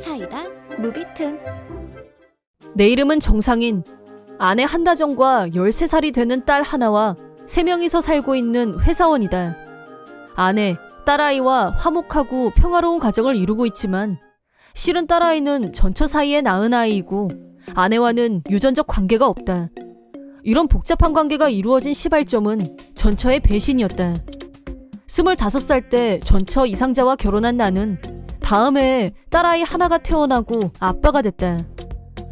사이다 무비튼. 내 이름은 정상인. 아내 한다정과 13살이 되는 딸 하나와 3명이서 살고 있는 회사원이다. 아내, 딸아이와 화목하고 평화로운 가정을 이루고 있지만 실은 딸아이는 전처 사이에 낳은 아이이고 아내와는 유전적 관계가 없다. 이런 복잡한 관계가 이루어진 시발점은 전처의 배신이었다. 25살 때 전처 이상자와 결혼한 나는 다음 해에 딸아이 하나가 태어나고 아빠가 됐다.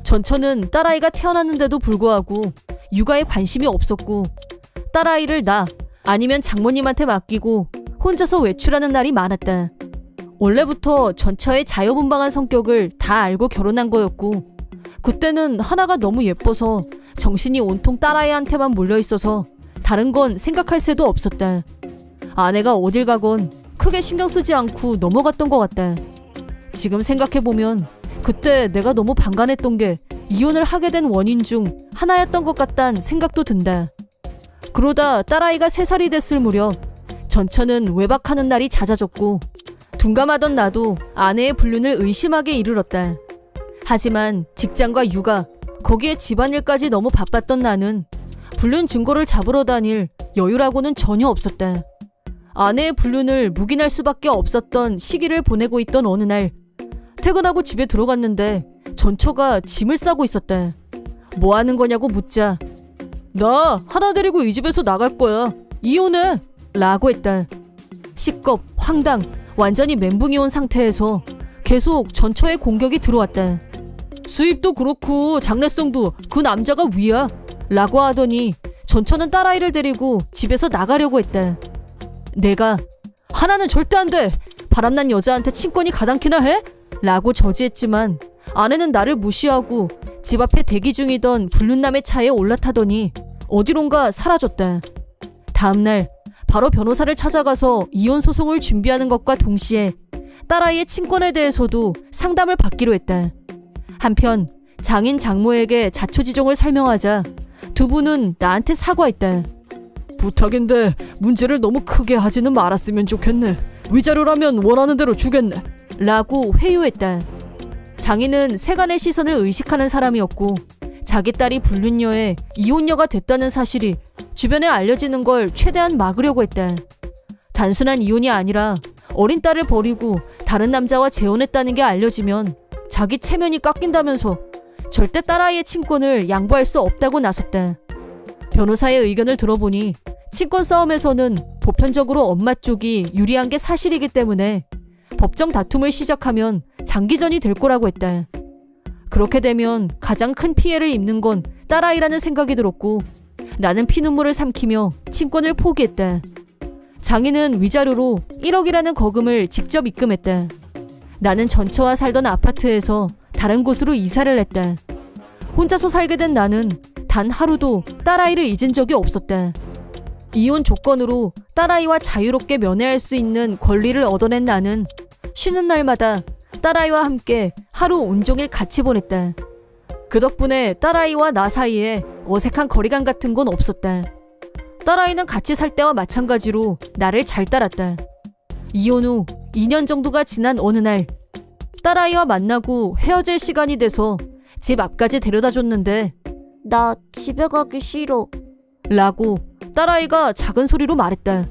전처는 딸아이가 태어났는데도 불구하고 육아에 관심이 없었고 딸아이를 나 아니면 장모님한테 맡기고 혼자서 외출하는 날이 많았다. 원래부터 전처의 자유분방한 성격을 다 알고 결혼한 거였고 그때는 하나가 너무 예뻐서 정신이 온통 딸아이한테만 몰려있어서 다른 건 생각할 새도 없었다. 아내가 어딜 가건 크게 신경 쓰지 않고 넘어갔던 것 같다. 지금 생각해보면 그때 내가 너무 방관했던 게 이혼을 하게 된 원인 중 하나였던 것 같단 생각도 든다. 그러다 딸아이가 3살이 됐을 무렵 전처는 외박하는 날이 잦아졌고 둔감하던 나도 아내의 불륜을 의심하게 이르렀다. 하지만 직장과 육아, 거기에 집안일까지 너무 바빴던 나는 불륜 증거를 잡으러 다닐 여유라고는 전혀 없었다. 아내의 불륜을 묵인할 수밖에 없었던 시기를 보내고 있던 어느 날 퇴근하고 집에 들어갔는데 전처가 짐을 싸고 있었다. 뭐 하는 거냐고 묻자 나 하나 데리고 이 집에서 나갈 거야. 이혼해! 라고 했다. 시겁, 황당, 완전히 멘붕이 온 상태에서 계속 전처의 공격이 들어왔다. 수입도 그렇고 장래성도 그 남자가 위야 라고 하더니 전처는 딸아이를 데리고 집에서 나가려고 했다. 내가 하나는 절대 안 돼! 바람난 여자한테 친권이 가당키나 해? 라고 저지했지만 아내는 나를 무시하고 집 앞에 대기 중이던 불륜남의 차에 올라타더니 어디론가 사라졌다. 다음날 바로 변호사를 찾아가서 이혼 소송을 준비하는 것과 동시에 딸아이의 친권에 대해서도 상담을 받기로 했다. 한편 장인 장모에게 자초지종을 설명하자 두 분은 나한테 사과했다. 부탁인데 문제를 너무 크게 하지는 말았으면 좋겠네. 위자료라면 원하는 대로 주겠네. 라고 회유했다. 장인은 세간의 시선을 의식하는 사람이었고 자기 딸이 불륜녀에 이혼녀가 됐다는 사실이 주변에 알려지는 걸 최대한 막으려고 했다. 단순한 이혼이 아니라 어린 딸을 버리고 다른 남자와 재혼했다는 게 알려지면 자기 체면이 깎인다면서 절대 딸아이의 친권을 양보할 수 없다고 나섰다. 변호사의 의견을 들어보니 친권 싸움에서는 보편적으로 엄마 쪽이 유리한 게 사실이기 때문에 법정 다툼을 시작하면 장기전이 될 거라고 했다. 그렇게 되면 가장 큰 피해를 입는 건 딸아이라는 생각이 들었고 나는 피눈물을 삼키며 친권을 포기했다. 장인은 위자료로 1억이라는 거금을 직접 입금했다. 나는 전처와 살던 아파트에서 다른 곳으로 이사를 했다. 혼자서 살게 된 나는 단 하루도 딸아이를 잊은 적이 없었다. 이혼 조건으로 딸아이와 자유롭게 면회할 수 있는 권리를 얻어낸 나는 쉬는 날마다 딸아이와 함께 하루 온종일 같이 보냈다. 그 덕분에 딸아이와 나 사이에 어색한 거리감 같은 건 없었다. 딸아이는 같이 살 때와 마찬가지로 나를 잘 따랐다. 이혼 후 2년 정도가 지난 어느 날 딸아이와 만나고 헤어질 시간이 돼서 집 앞까지 데려다 줬는데 나 집에 가기 싫어. 라고 딸아이가 작은 소리로 말했다.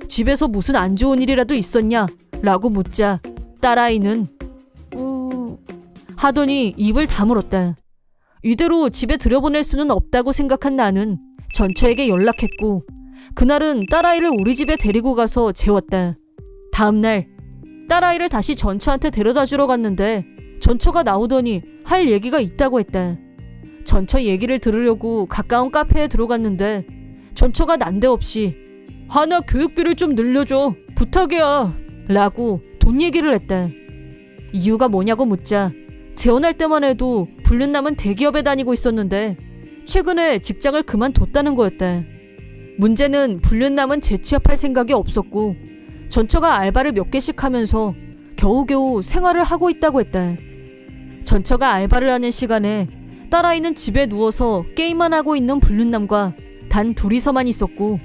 집에서 무슨 안 좋은 일이라도 있었냐? 라고 묻자 딸아이는 하더니 입을 다물었다. 이대로 집에 들여보낼 수는 없다고 생각한 나는 전처에게 연락했고 그날은 딸아이를 우리 집에 데리고 가서 재웠다. 다음날 딸아이를 다시 전처한테 데려다 주러 갔는데 전처가 나오더니 할 얘기가 있다고 했다. 전처 얘기를 들으려고 가까운 카페에 들어갔는데 전처가 난데없이 하나 교육비를 좀 늘려줘. 부탁이야. 라고 돈 얘기를 했다. 이유가 뭐냐고 묻자 재혼할 때만 해도 불륜남은 대기업에 다니고 있었는데 최근에 직장을 그만뒀다는 거였다. 문제는 불륜남은 재취업할 생각이 없었고 전처가 알바를 몇 개씩 하면서 겨우겨우 생활을 하고 있다고 했다. 전처가 알바를 하는 시간에 딸아이는 집에 누워서 게임만 하고 있는 불륜남과 단 둘이서만 있었고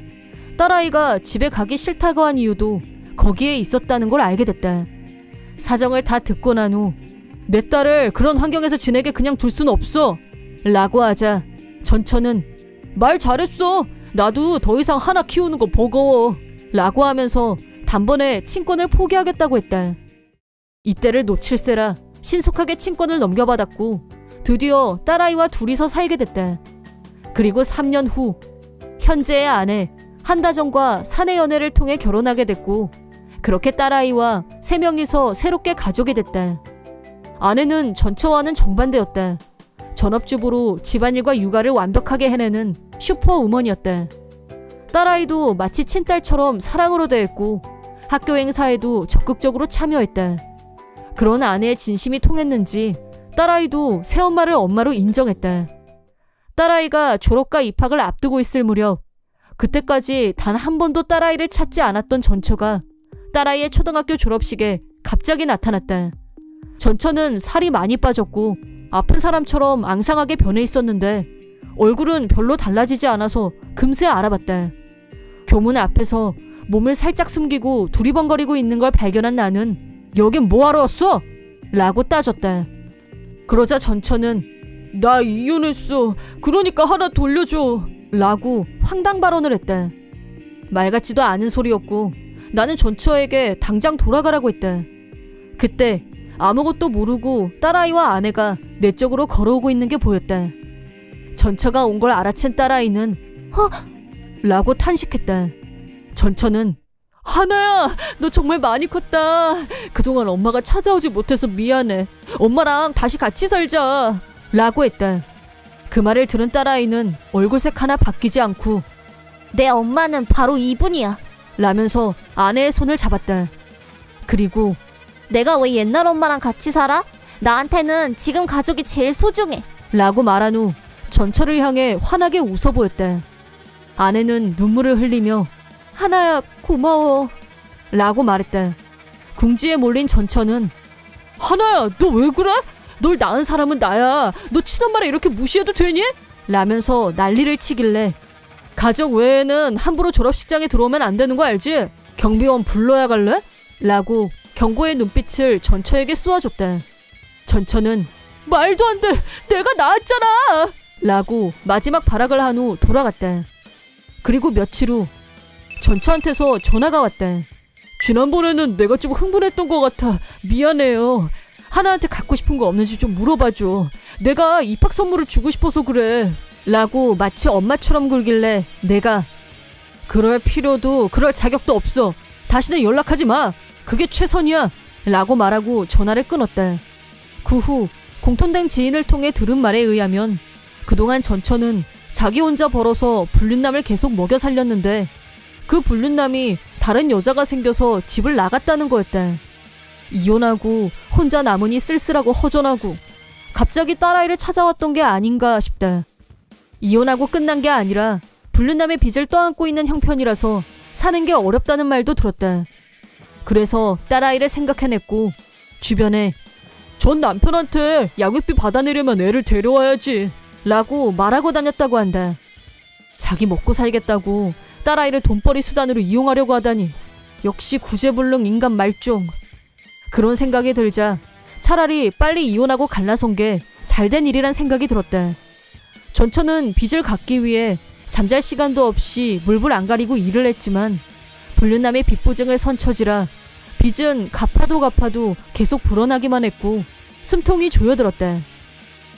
딸아이가 집에 가기 싫다고 한 이유도 거기에 있었다는 걸 알게 됐다. 사정을 다 듣고 난 후 내 딸을 그런 환경에서 지내게 그냥 둘 순 없어. 라고 하자 전처는 말 잘했어. 나도 더 이상 하나 키우는 거 버거워. 라고 하면서 단번에 친권을 포기하겠다고 했다. 이때를 놓칠세라 신속하게 친권을 넘겨받았고 드디어 딸아이와 둘이서 살게 됐다. 그리고 3년 후 현재의 아내 한다정과 사내 연애를 통해 결혼하게 됐고 그렇게 딸아이와 3명이서 새롭게 가족이 됐다. 아내는 전처와는 정반대였다. 전업주부로 집안일과 육아를 완벽하게 해내는 슈퍼우먼이었다. 딸아이도 마치 친딸처럼 사랑으로 대했고 학교 행사에도 적극적으로 참여했다. 그런 아내의 진심이 통했는지 딸아이도 새엄마를 엄마로 인정했다. 딸아이가 졸업과 입학을 앞두고 있을 무렵 그때까지 단 한 번도 딸아이를 찾지 않았던 전처가 딸아이의 초등학교 졸업식에 갑자기 나타났다. 전처는 살이 많이 빠졌고 아픈 사람처럼 앙상하게 변해 있었는데 얼굴은 별로 달라지지 않아서 금세 알아봤다. 교문 앞에서 몸을 살짝 숨기고 두리번거리고 있는 걸 발견한 나는 여긴 뭐하러 왔어? 라고 따졌다. 그러자 전처는 나 이혼했어. 그러니까 하나 돌려줘. 라고 황당 발언을 했다. 말 같지도 않은 소리였고 나는 전처에게 당장 돌아가라고 했다. 그때 아무것도 모르고 딸아이와 아내가 내 쪽으로 걸어오고 있는 게 보였다. 전처가 온 걸 알아챈 딸아이는 허! 라고 탄식했다. 전처는 하나야, 너 정말 많이 컸다. 그동안 엄마가 찾아오지 못해서 미안해. 엄마랑 다시 같이 살자. 라고 했다. 그 말을 들은 딸아이는 얼굴색 하나 바뀌지 않고 내 엄마는 바로 이분이야. 라면서 아내의 손을 잡았다. 그리고 내가 왜 옛날 엄마랑 같이 살아? 나한테는 지금 가족이 제일 소중해. 라고 말한 후 전처를 향해 환하게 웃어 보였다. 아내는 눈물을 흘리며 하나야 고마워 라고 말했다. 궁지에 몰린 전처는 하나야 너 왜 그래? 널 낳은 사람은 나야. 너 친엄마를 이렇게 무시해도 되니? 라면서 난리를 치길래 가족 외에는 함부로 졸업식장에 들어오면 안 되는 거 알지? 경비원 불러야 갈래? 라고 경고의 눈빛을 전처에게 쏘아줬다. 전처는 말도 안 돼. 내가 낳았잖아. 라고 마지막 발악을 한 후 돌아갔다. 그리고 며칠 후 전처한테서 전화가 왔다. 지난번에는 내가 좀 흥분했던 것 같아. 미안해요. 하나한테 갖고 싶은 거 없는지 좀 물어봐줘. 내가 입학 선물을 주고 싶어서 그래. 라고 마치 엄마처럼 굴길래 내가 그럴 필요도 그럴 자격도 없어. 다시는 연락하지 마. 그게 최선이야. 라고 말하고 전화를 끊었다. 그 후 공통된 지인을 통해 들은 말에 의하면 그동안 전처는 자기 혼자 벌어서 불륜남을 계속 먹여 살렸는데 그 불륜남이 다른 여자가 생겨서 집을 나갔다는 거였다. 이혼하고 혼자 남으니 쓸쓸하고 허전하고 갑자기 딸아이를 찾아왔던 게 아닌가 싶다. 이혼하고 끝난 게 아니라 불륜남의 빚을 떠안고 있는 형편이라서 사는 게 어렵다는 말도 들었다. 그래서 딸아이를 생각해냈고 주변에 전 남편한테 양육비 받아내려면 애를 데려와야지 라고 말하고 다녔다고 한다. 자기 먹고 살겠다고 딸아이를 돈벌이 수단으로 이용하려고 하다니 역시 구제불능 인간 말종. 그런 생각이 들자 차라리 빨리 이혼하고 갈라선 게 잘된 일이란 생각이 들었다. 전처는 빚을 갚기 위해 잠잘 시간도 없이 물불 안 가리고 일을 했지만 불륜남의 빚보증을 선 처지라 빚은 갚아도 계속 불어나기만 했고 숨통이 조여들었다.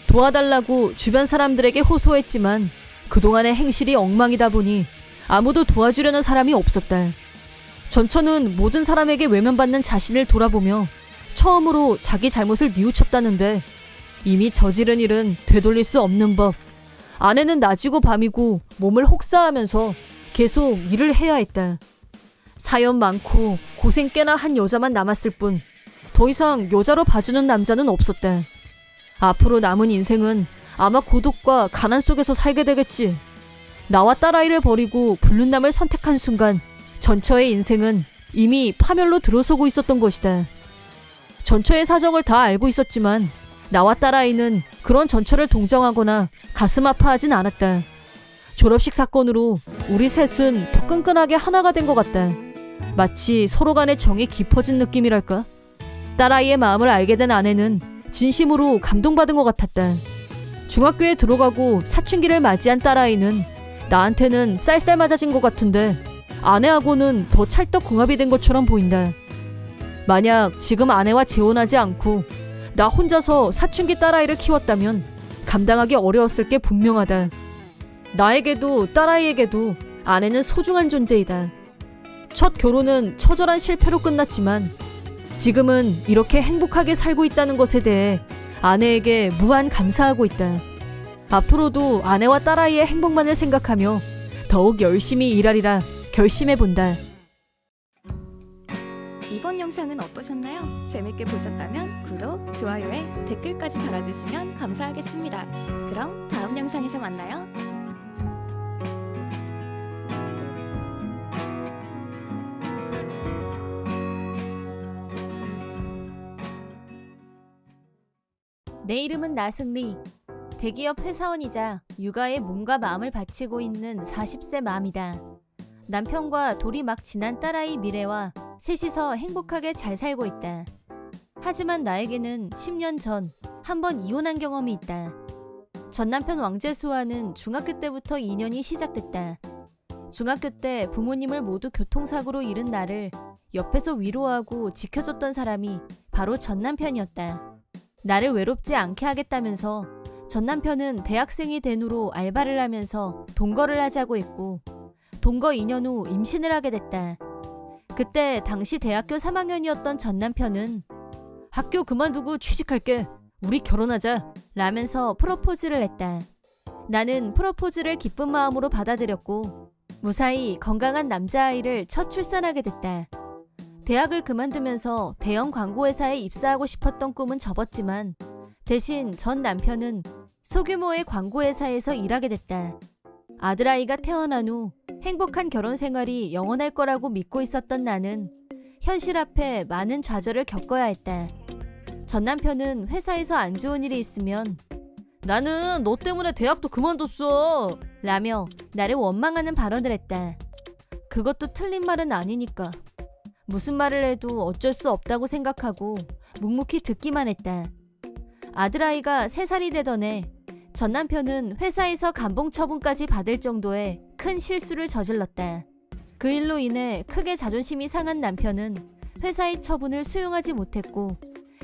도와달라고 주변 사람들에게 호소했지만 그동안의 행실이 엉망이다 보니 아무도 도와주려는 사람이 없었다. 전처는 모든 사람에게 외면받는 자신을 돌아보며 처음으로 자기 잘못을 뉘우쳤다는데 이미 저지른 일은 되돌릴 수 없는 법. 아내는 낮이고 밤이고 몸을 혹사하면서 계속 일을 해야 했다. 사연 많고 고생 꽤나 한 여자만 남았을 뿐 더 이상 여자로 봐주는 남자는 없었다. 앞으로 남은 인생은 아마 고독과 가난 속에서 살게 되겠지. 나와 딸아이를 버리고 불륜남을 선택한 순간 전처의 인생은 이미 파멸로 들어서고 있었던 것이다. 전처의 사정을 다 알고 있었지만 나와 딸아이는 그런 전처를 동정하거나 가슴 아파하진 않았다. 졸업식 사건으로 우리 셋은 더 끈끈하게 하나가 된 것 같다. 마치 서로 간의 정이 깊어진 느낌이랄까? 딸아이의 마음을 알게 된 아내는 진심으로 감동받은 것 같았다. 중학교에 들어가고 사춘기를 맞이한 딸아이는 나한테는 쌀쌀 맞아진 것 같은데 아내하고는 더 찰떡궁합이 된 것처럼 보인다. 만약 지금 아내와 재혼하지 않고 나 혼자서 사춘기 딸아이를 키웠다면 감당하기 어려웠을 게 분명하다. 나에게도 딸아이에게도 아내는 소중한 존재이다. 첫 결혼은 처절한 실패로 끝났지만 지금은 이렇게 행복하게 살고 있다는 것에 대해 아내에게 무한 감사하고 있다. 앞으로도 아내와 딸아이의 행복만을 생각하며 더욱 열심히 일하리라 결심해본다. 이번 영상은 어떠셨나요? 재밌게 보셨다면 구독, 좋아요에 댓글까지 달아주시면 감사하겠습니다. 그럼 다음 영상에서 만나요. 내 이름은 나승리. 대기업 회사원이자 육아에 몸과 마음을 바치고 있는 40세 맘이다. 남편과 돌이 막 지난 딸아이 미래와 셋이서 행복하게 잘 살고 있다. 하지만 나에게는 10년 전 한 번 이혼한 경험이 있다. 전 남편 왕재수와는 중학교 때부터 인연이 시작됐다. 중학교 때 부모님을 모두 교통사고로 잃은 나를 옆에서 위로하고 지켜줬던 사람이 바로 전 남편이었다. 나를 외롭지 않게 하겠다면서 전 남편은 대학생이 된 후로 알바를 하면서 동거를 하자고 했고 동거 2년 후 임신을 하게 됐다. 그때 당시 대학교 3학년이었던 전 남편은 학교 그만두고 취직할게. 우리 결혼하자. 라면서 프로포즈를 했다. 나는 프로포즈를 기쁜 마음으로 받아들였고 무사히 건강한 남자아이를 첫 출산하게 됐다. 대학을 그만두면서 대형 광고회사에 입사하고 싶었던 꿈은 접었지만 대신 전 남편은 소규모의 광고회사에서 일하게 됐다. 아들아이가 태어난 후 행복한 결혼 생활이 영원할 거라고 믿고 있었던 나는 현실 앞에 많은 좌절을 겪어야 했다. 전 남편은 회사에서 안 좋은 일이 있으면 나는 너 때문에 대학도 그만뒀어 라며 나를 원망하는 발언을 했다. 그것도 틀린 말은 아니니까. 무슨 말을 해도 어쩔 수 없다고 생각하고 묵묵히 듣기만 했다. 아들아이가 3살이 되던 해 전 남편은 회사에서 감봉 처분까지 받을 정도의 큰 실수를 저질렀다. 그 일로 인해 크게 자존심이 상한 남편은 회사의 처분을 수용하지 못했고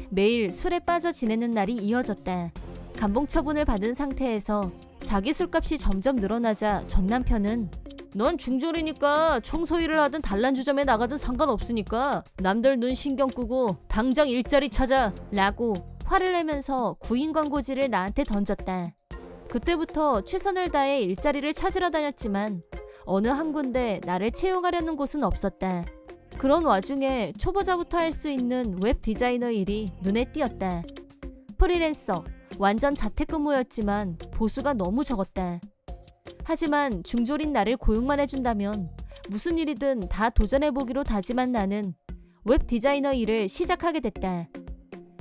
매일 술에 빠져 지내는 날이 이어졌다. 감봉 처분을 받은 상태에서 자기 술값이 점점 늘어나자 전 남편은 넌 중졸이니까 청소일을 하든 단란주점에 나가든 상관없으니까 남들 눈 신경 끄고 당장 일자리 찾아 라고 화를 내면서 구인 광고지를 나한테 던졌다. 그때부터 최선을 다해 일자리를 찾으러 다녔지만 어느 한 군데 나를 채용하려는 곳은 없었다. 그런 와중에 초보자부터 할 수 있는 웹 디자이너 일이 눈에 띄었다. 프리랜서, 완전 자택근무였지만 보수가 너무 적었다. 하지만 중졸인 나를 고용만 해준다면 무슨 일이든 다 도전해보기로 다짐한 나는 웹 디자이너 일을 시작하게 됐다.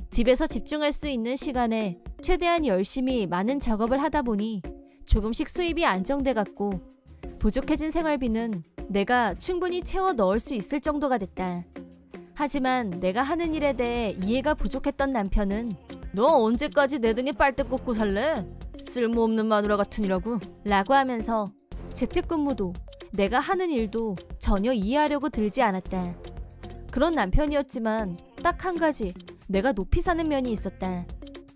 집에서 집중할 수 있는 시간에 최대한 열심히 많은 작업을 하다 보니 조금씩 수입이 안정돼갔고 부족해진 생활비는 내가 충분히 채워 넣을 수 있을 정도가 됐다. 하지만 내가 하는 일에 대해 이해가 부족했던 남편은 너 언제까지 내 등에 빨대 꽂고 살래? 쓸모없는 마누라 같으니라고 라고 하면서 재택근무도 내가 하는 일도 전혀 이해하려고 들지 않았다. 그런 남편이었지만 딱 한 가지 내가 높이 사는 면이 있었다.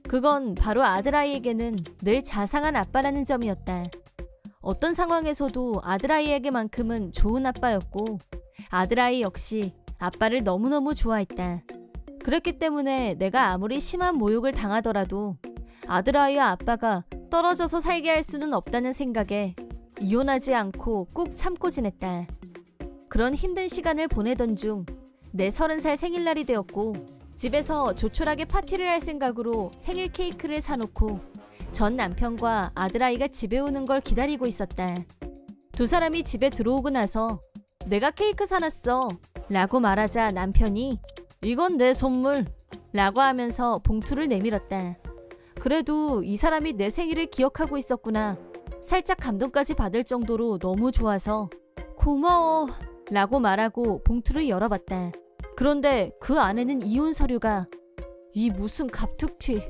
그건 바로 아들아이에게는 늘 자상한 아빠라는 점이었다. 어떤 상황에서도 아들아이에게만큼은 좋은 아빠였고 아들아이 역시 아빠를 너무너무 좋아했다. 그랬기 때문에 내가 아무리 심한 모욕을 당하더라도 아들아이와 아빠가 떨어져서 살게 할 수는 없다는 생각에 이혼하지 않고 꾹 참고 지냈다. 그런 힘든 시간을 보내던 중 내 30살 생일날이 되었고 집에서 조촐하게 파티를 할 생각으로 생일 케이크를 사놓고 전 남편과 아들아이가 집에 오는 걸 기다리고 있었다. 두 사람이 집에 들어오고 나서 내가 케이크 사놨어 라고 말하자 남편이 이건 내 선물 라고 하면서 봉투를 내밀었다. 그래도 이 사람이 내 생일을 기억하고 있었구나. 살짝 감동까지 받을 정도로 너무 좋아서 고마워 라고 말하고 봉투를 열어봤다. 그런데 그 안에는 이혼 서류가 이 무슨 갑툭튀.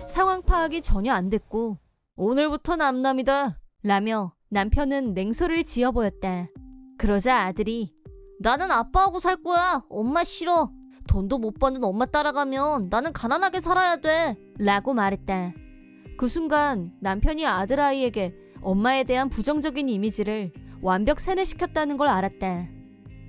상황 파악이 전혀 안 됐고 오늘부터 남남이다 라며 남편은 냉소를 지어 보였다. 그러자 아들이 나는 아빠하고 살 거야. 엄마 싫어. 돈도 못 버는 엄마 따라가면 나는 가난하게 살아야 돼. 라고 말했다. 그 순간 남편이 아들아이에게 엄마에 대한 부정적인 이미지를 완벽 세뇌시켰다는 걸 알았다.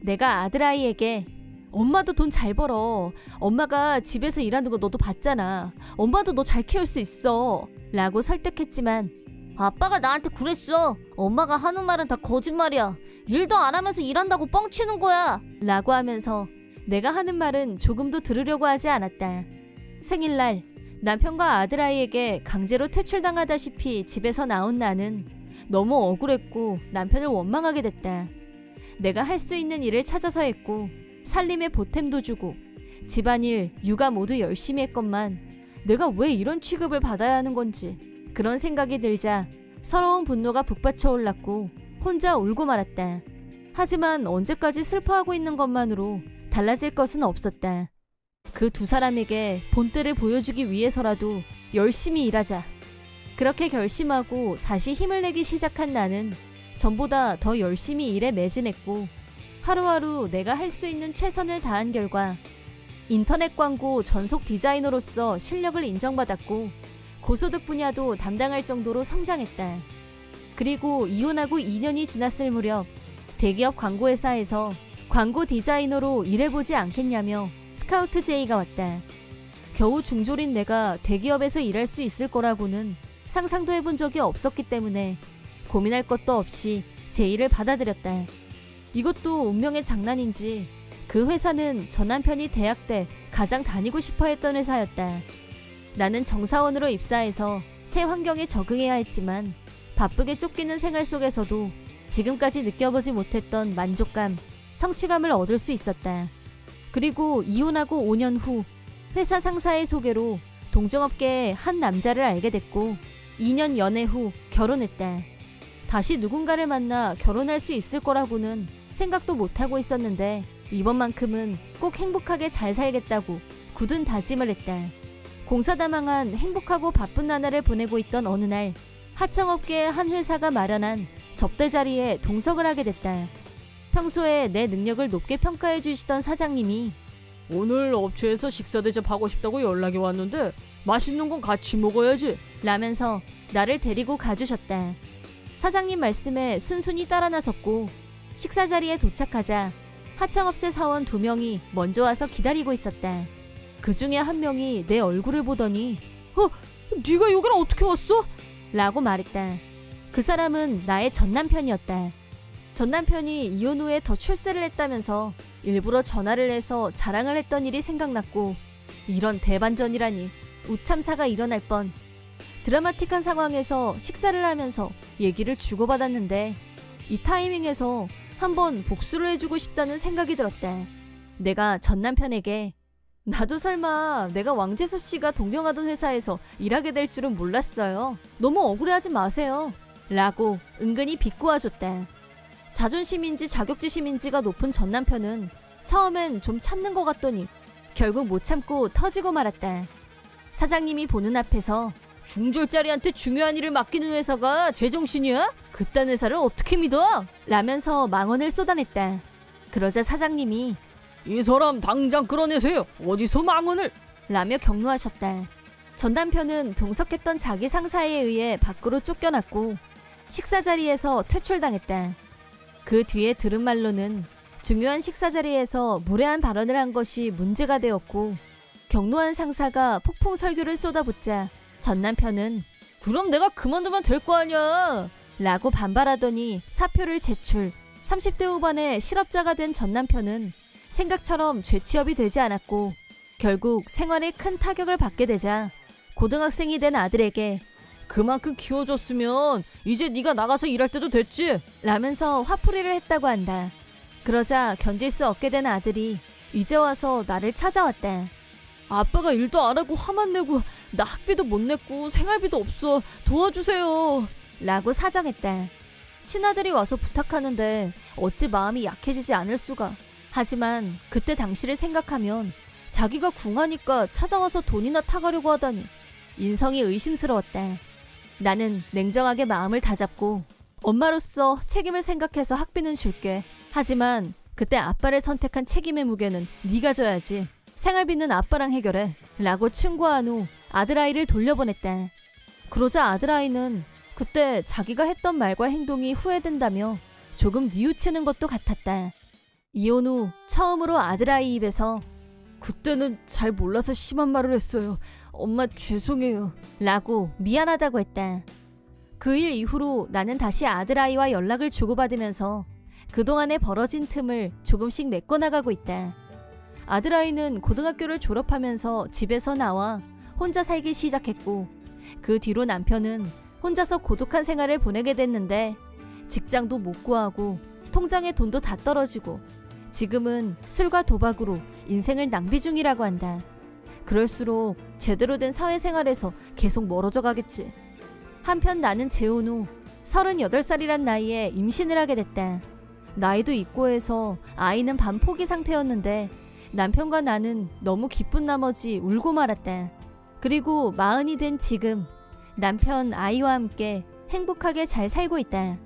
내가 아들아이에게 엄마도 돈 잘 벌어. 엄마가 집에서 일하는 거 너도 봤잖아. 엄마도 너 잘 키울 수 있어. 라고 설득했지만 아빠가 나한테 그랬어. 엄마가 하는 말은 다 거짓말이야. 일도 안 하면서 일한다고 뻥치는 거야. 라고 하면서 내가 하는 말은 조금도 들으려고 하지 않았다. 생일날 남편과 아들아이에게 강제로 퇴출당하다시피 집에서 나온 나는 너무 억울했고 남편을 원망하게 됐다. 내가 할 수 있는 일을 찾아서 했고 살림에 보탬도 주고 집안일, 육아 모두 열심히 했건만 내가 왜 이런 취급을 받아야 하는 건지 그런 생각이 들자 서러운 분노가 북받쳐 올랐고 혼자 울고 말았다. 하지만 언제까지 슬퍼하고 있는 것만으로 달라질 것은 없었다. 그 두 사람에게 본때를 보여주기 위해서라도 열심히 일하자. 그렇게 결심하고 다시 힘을 내기 시작한 나는 전보다 더 열심히 일에 매진했고 하루하루 내가 할 수 있는 최선을 다한 결과 인터넷 광고 전속 디자이너로서 실력을 인정받았고 고소득 분야도 담당할 정도로 성장했다. 그리고 이혼하고 2년이 지났을 무렵 대기업 광고회사에서 광고 디자이너로 일해보지 않겠냐며 스카우트 제의가 왔다. 겨우 중졸인 내가 대기업에서 일할 수 있을 거라고는 상상도 해본 적이 없었기 때문에 고민할 것도 없이 제의를 받아들였다. 이것도 운명의 장난인지 그 회사는 전 남편이 대학 때 가장 다니고 싶어 했던 회사였다. 나는 정사원으로 입사해서 새 환경에 적응해야 했지만 바쁘게 쫓기는 생활 속에서도 지금까지 느껴보지 못했던 만족감, 성취감을 얻을 수 있었다. 그리고 이혼하고 5년 후 회사 상사의 소개로 동종업계의 한 남자를 알게 됐고 2년 연애 후 결혼했다. 다시 누군가를 만나 결혼할 수 있을 거라고는 생각도 못하고 있었는데 이번만큼은 꼭 행복하게 잘 살겠다고 굳은 다짐을 했다. 공사다망한 행복하고 바쁜 나날을 보내고 있던 어느 날 하청업계의 한 회사가 마련한 접대 자리에 동석을 하게 됐다. 평소에 내 능력을 높게 평가해 주시던 사장님이 오늘 업체에서 식사 대접하고 싶다고 연락이 왔는데 맛있는 건 같이 먹어야지 라면서 나를 데리고 가주셨다. 사장님 말씀에 순순히 따라 나섰고 식사 자리에 도착하자 하청업체 사원 2명이 먼저 와서 기다리고 있었다. 그 중에 한 명이 내 얼굴을 보더니 네가 여기를 어떻게 왔어? 라고 말했다. 그 사람은 나의 전 남편이었다. 전 남편이 이혼 후에 더 출세를 했다면서 일부러 전화를 해서 자랑을 했던 일이 생각났고 이런 대반전이라니 우참사가 일어날 뻔. 드라마틱한 상황에서 식사를 하면서 얘기를 주고받았는데 이 타이밍에서 한번 복수를 해주고 싶다는 생각이 들었다. 내가 전 남편에게 나도 설마 내가 왕재수 씨가 동경하던 회사에서 일하게 될 줄은 몰랐어요. 너무 억울해하지 마세요. 라고 은근히 비꼬아줬다. 자존심인지 자격지심인지가 높은 전 남편은 처음엔 좀 참는 것 같더니 결국 못 참고 터지고 말았다. 사장님이 보는 앞에서 중졸짜리한테 중요한 일을 맡기는 회사가 제정신이야? 그딴 회사를 어떻게 믿어? 라면서 망언을 쏟아냈다. 그러자 사장님이 이 사람 당장 끌어내세요. 어디서 망언을? 라며 격노하셨다. 전 남편은 동석했던 자기 상사에 의해 밖으로 쫓겨났고 식사 자리에서 퇴출당했다. 그 뒤에 들은 말로는 중요한 식사 자리에서 무례한 발언을 한 것이 문제가 되었고 격노한 상사가 폭풍 설교를 쏟아붓자 전 남편은 그럼 내가 그만두면 될 거 아니야 라고 반발하더니 사표를 제출. 30대 후반에 실업자가 된 전 남편은 생각처럼 재취업이 되지 않았고 결국 생활에 큰 타격을 받게 되자 고등학생이 된 아들에게 그만큼 키워줬으면 이제 네가 나가서 일할 때도 됐지 라면서 화풀이를 했다고 한다. 그러자 견딜 수 없게 된 아들이 이제 와서 나를 찾아왔다. 아빠가 일도 안 하고 화만 내고 나 학비도 못 냈고 생활비도 없어 도와주세요 라고 사정했다. 친아들이 와서 부탁하는데 어찌 마음이 약해지지 않을 수가. 하지만 그때 당시를 생각하면 자기가 궁하니까 찾아와서 돈이나 타가려고 하다니. 인성이 의심스러웠다. 나는 냉정하게 마음을 다잡고 엄마로서 책임을 생각해서 학비는 줄게. 하지만 그때 아빠를 선택한 책임의 무게는 네가 져야지. 생활비는 아빠랑 해결해. 라고 충고한 후 아들아이를 돌려보냈다. 그러자 아들아이는 그때 자기가 했던 말과 행동이 후회된다며 조금 뉘우치는 것도 같았다. 이혼 후 처음으로 아들아이 입에서 그때는 잘 몰라서 심한 말을 했어요. 엄마 죄송해요. 라고 미안하다고 했다. 그 일 이후로 나는 다시 아들아이와 연락을 주고받으면서 그동안에 벌어진 틈을 조금씩 메꿔나가고 있다. 아들아이는 고등학교를 졸업하면서 집에서 나와 혼자 살기 시작했고 그 뒤로 남편은 혼자서 고독한 생활을 보내게 됐는데 직장도 못 구하고 통장에 돈도 다 떨어지고 지금은 술과 도박으로 인생을 낭비 중이라고 한다. 그럴수록 제대로 된 사회생활에서 계속 멀어져 가겠지. 한편 나는 재혼 후 38살이란 나이에 임신을 하게 됐다. 나이도 있고 해서 아이는 반 포기 상태였는데 남편과 나는 너무 기쁜 나머지 울고 말았다. 그리고 40이 된 지금 남편 아이와 함께 행복하게 잘 살고 있다.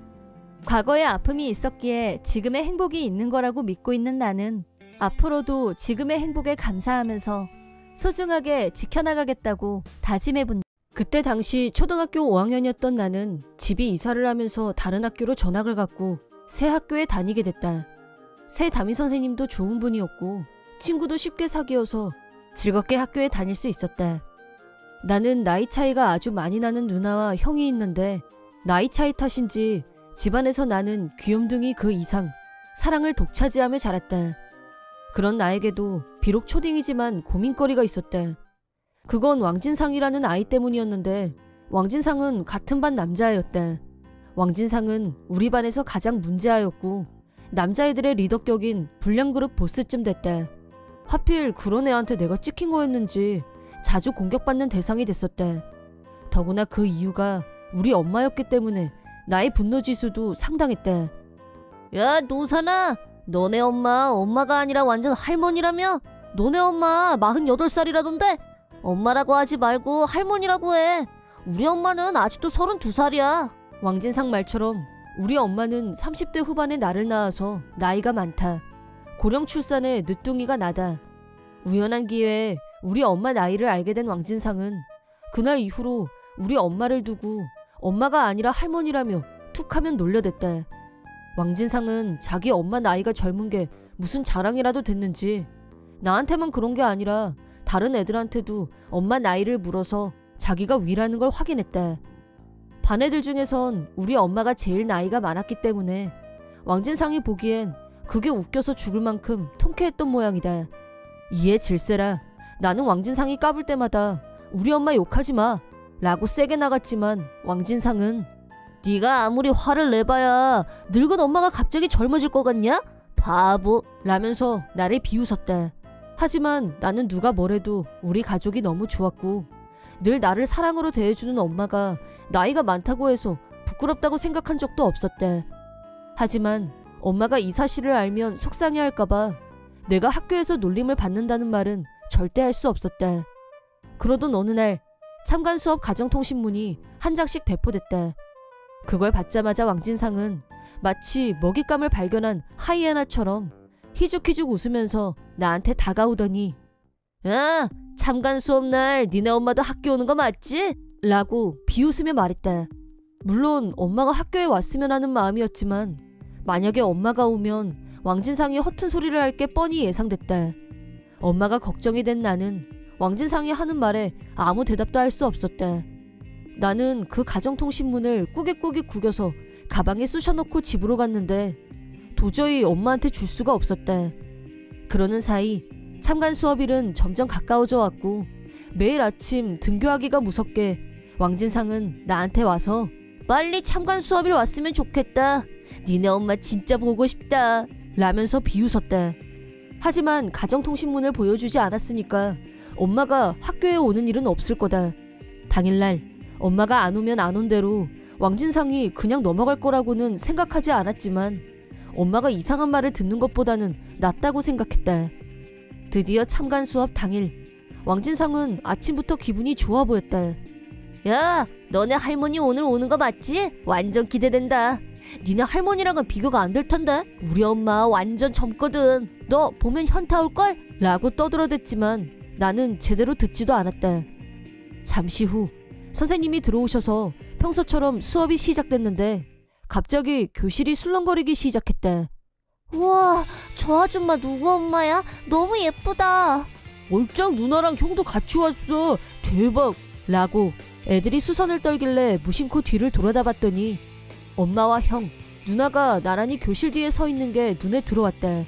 과거에 아픔이 있었기에 지금의 행복이 있는 거라고 믿고 있는 나는 앞으로도 지금의 행복에 감사하면서 소중하게 지켜나가겠다고 다짐해본다. 그때 당시 초등학교 5학년이었던 나는 집이 이사를 하면서 다른 학교로 전학을 갔고 새 학교에 다니게 됐다. 새 담임 선생님도 좋은 분이었고 친구도 쉽게 사귀어서 즐겁게 학교에 다닐 수 있었다. 나는 나이 차이가 아주 많이 나는 누나와 형이 있는데 나이 차이 탓인지 집안에서 나는 귀염둥이 그 이상 사랑을 독차지하며 자랐다. 그런 나에게도 비록 초딩이지만 고민거리가 있었다. 그건 왕진상이라는 아이 때문이었는데 왕진상은 같은 반 남자애였다. 왕진상은 우리 반에서 가장 문제아였고 남자애들의 리더격인 불량그룹 보스쯤 됐다. 하필 그런 애한테 내가 찍힌 거였는지 자주 공격받는 대상이 됐었다. 더구나 그 이유가 우리 엄마였기 때문에 나의 분노지수도 상당했다. 야 노사나, 너네 엄마가 아니라 완전 할머니라며? 너네 엄마 48살이라던데? 엄마라고 하지 말고 할머니라고 해. 우리 엄마는 아직도 32살이야. 왕진상 말처럼 우리 엄마는 30대 후반에 나를 낳아서 나이가 많다. 고령 출산에 늦둥이가 나다. 우연한 기회에 우리 엄마 나이를 알게 된 왕진상은 그날 이후로 우리 엄마를 두고 엄마가 아니라 할머니라며 툭하면 놀려댔다. 왕진상은 자기 엄마 나이가 젊은 게 무슨 자랑이라도 됐는지 나한테만 그런 게 아니라 다른 애들한테도 엄마 나이를 물어서 자기가 위라는 걸 확인했다. 반 애들 중에선 우리 엄마가 제일 나이가 많았기 때문에 왕진상이 보기엔 그게 웃겨서 죽을 만큼 통쾌했던 모양이다. 이에 질세라 나는 왕진상이 까불 때마다 우리 엄마 욕하지 마 라고 세게 나갔지만 왕진상은 네가 아무리 화를 내봐야 늙은 엄마가 갑자기 젊어질 것 같냐? 바보 라면서 나를 비웃었다. 하지만 나는 누가 뭐래도 우리 가족이 너무 좋았고 늘 나를 사랑으로 대해주는 엄마가 나이가 많다고 해서 부끄럽다고 생각한 적도 없었다. 하지만 엄마가 이 사실을 알면 속상해할까봐 내가 학교에서 놀림을 받는다는 말은 절대 할 수 없었다. 그러던 어느 날 참관 수업 가정통신문이 한 장씩 배포됐다. 그걸 받자마자 왕진상은 마치 먹잇감을 발견한 하이에나처럼 희죽희죽 웃으면서 나한테 다가오더니 야, 참관 수업날 니네 엄마도 학교 오는 거 맞지? 라고 비웃으며 말했다. 물론 엄마가 학교에 왔으면 하는 마음이었지만 만약에 엄마가 오면 왕진상이 허튼 소리를 할 게 뻔히 예상됐다. 엄마가 걱정이 된 나는 왕진상이 하는 말에 아무 대답도 할 수 없었다. 나는 그 가정통신문을 꾸깃꾸깃 구겨서 가방에 쑤셔넣고 집으로 갔는데 도저히 엄마한테 줄 수가 없었다. 그러는 사이 참관 수업일은 점점 가까워져 왔고 매일 아침 등교하기가 무섭게 왕진상은 나한테 와서 빨리 참관 수업일 왔으면 좋겠다. 니네 엄마 진짜 보고 싶다. 라면서 비웃었다. 하지만 가정통신문을 보여주지 않았으니까 엄마가 학교에 오는 일은 없을 거다. 당일날 엄마가 안 오면 안 온 대로 왕진상이 그냥 넘어갈 거라고는 생각하지 않았지만 엄마가 이상한 말을 듣는 것보다는 낫다고 생각했다. 드디어 참관 수업 당일. 왕진상은 아침부터 기분이 좋아 보였다. 야, 너네 할머니 오늘 오는 거 맞지? 완전 기대된다. 니네 할머니랑은 비교가 안 될 텐데. 우리 엄마 완전 젊거든. 너 보면 현타 올걸? 라고 떠들어댔지만 나는 제대로 듣지도 않았다. 잠시 후 선생님이 들어오셔서 평소처럼 수업이 시작됐는데 갑자기 교실이 술렁거리기 시작했다. 우와, 저 아줌마 누구 엄마야? 너무 예쁘다. 얼짱 누나랑 형도 같이 왔어. 대박. 라고 애들이 수선을 떨길래 무심코 뒤를 돌아다 봤더니 엄마와 형, 누나가 나란히 교실 뒤에 서 있는 게 눈에 들어왔다.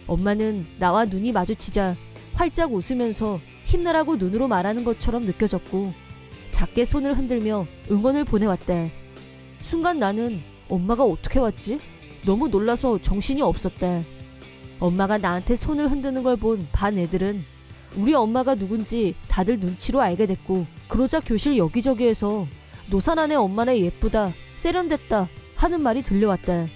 엄마는 나와 눈이 마주치자 활짝 웃으면서 힘내라고 눈으로 말하는 것처럼 느껴졌고 작게 손을 흔들며 응원을 보내왔다. 순간 나는 엄마가 어떻게 왔지? 너무 놀라서 정신이 없었다. 엄마가 나한테 손을 흔드는 걸 본 반 애들은 우리 엄마가 누군지 다들 눈치로 알게 됐고 그러자 교실 여기저기에서 노산안의 엄마네 예쁘다, 세련됐다 하는 말이 들려왔다.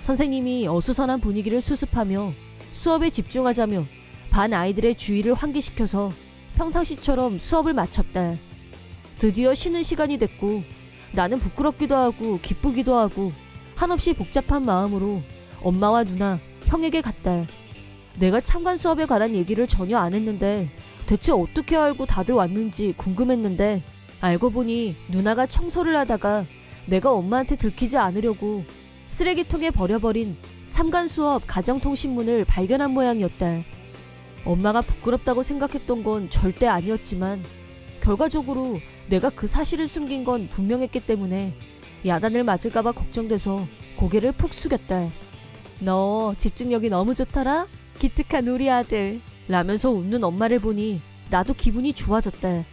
선생님이 어수선한 분위기를 수습하며 수업에 집중하자며 반 아이들의 주의를 환기시켜서 평상시처럼 수업을 마쳤다. 드디어 쉬는 시간이 됐고 나는 부끄럽기도 하고 기쁘기도 하고 한없이 복잡한 마음으로 엄마와 누나, 형에게 갔다. 내가 참관 수업에 관한 얘기를 전혀 안 했는데 대체 어떻게 알고 다들 왔는지 궁금했는데 알고 보니 누나가 청소를 하다가 내가 엄마한테 들키지 않으려고 쓰레기통에 버려버린 참관 수업 가정통신문을 발견한 모양이었다. 엄마가 부끄럽다고 생각했던 건 절대 아니었지만 결과적으로 내가 그 사실을 숨긴 건 분명했기 때문에 야단을 맞을까봐 걱정돼서 고개를 푹 숙였다. 너 집중력이 너무 좋더라? 기특한 우리 아들. 라면서 웃는 엄마를 보니 나도 기분이 좋아졌다.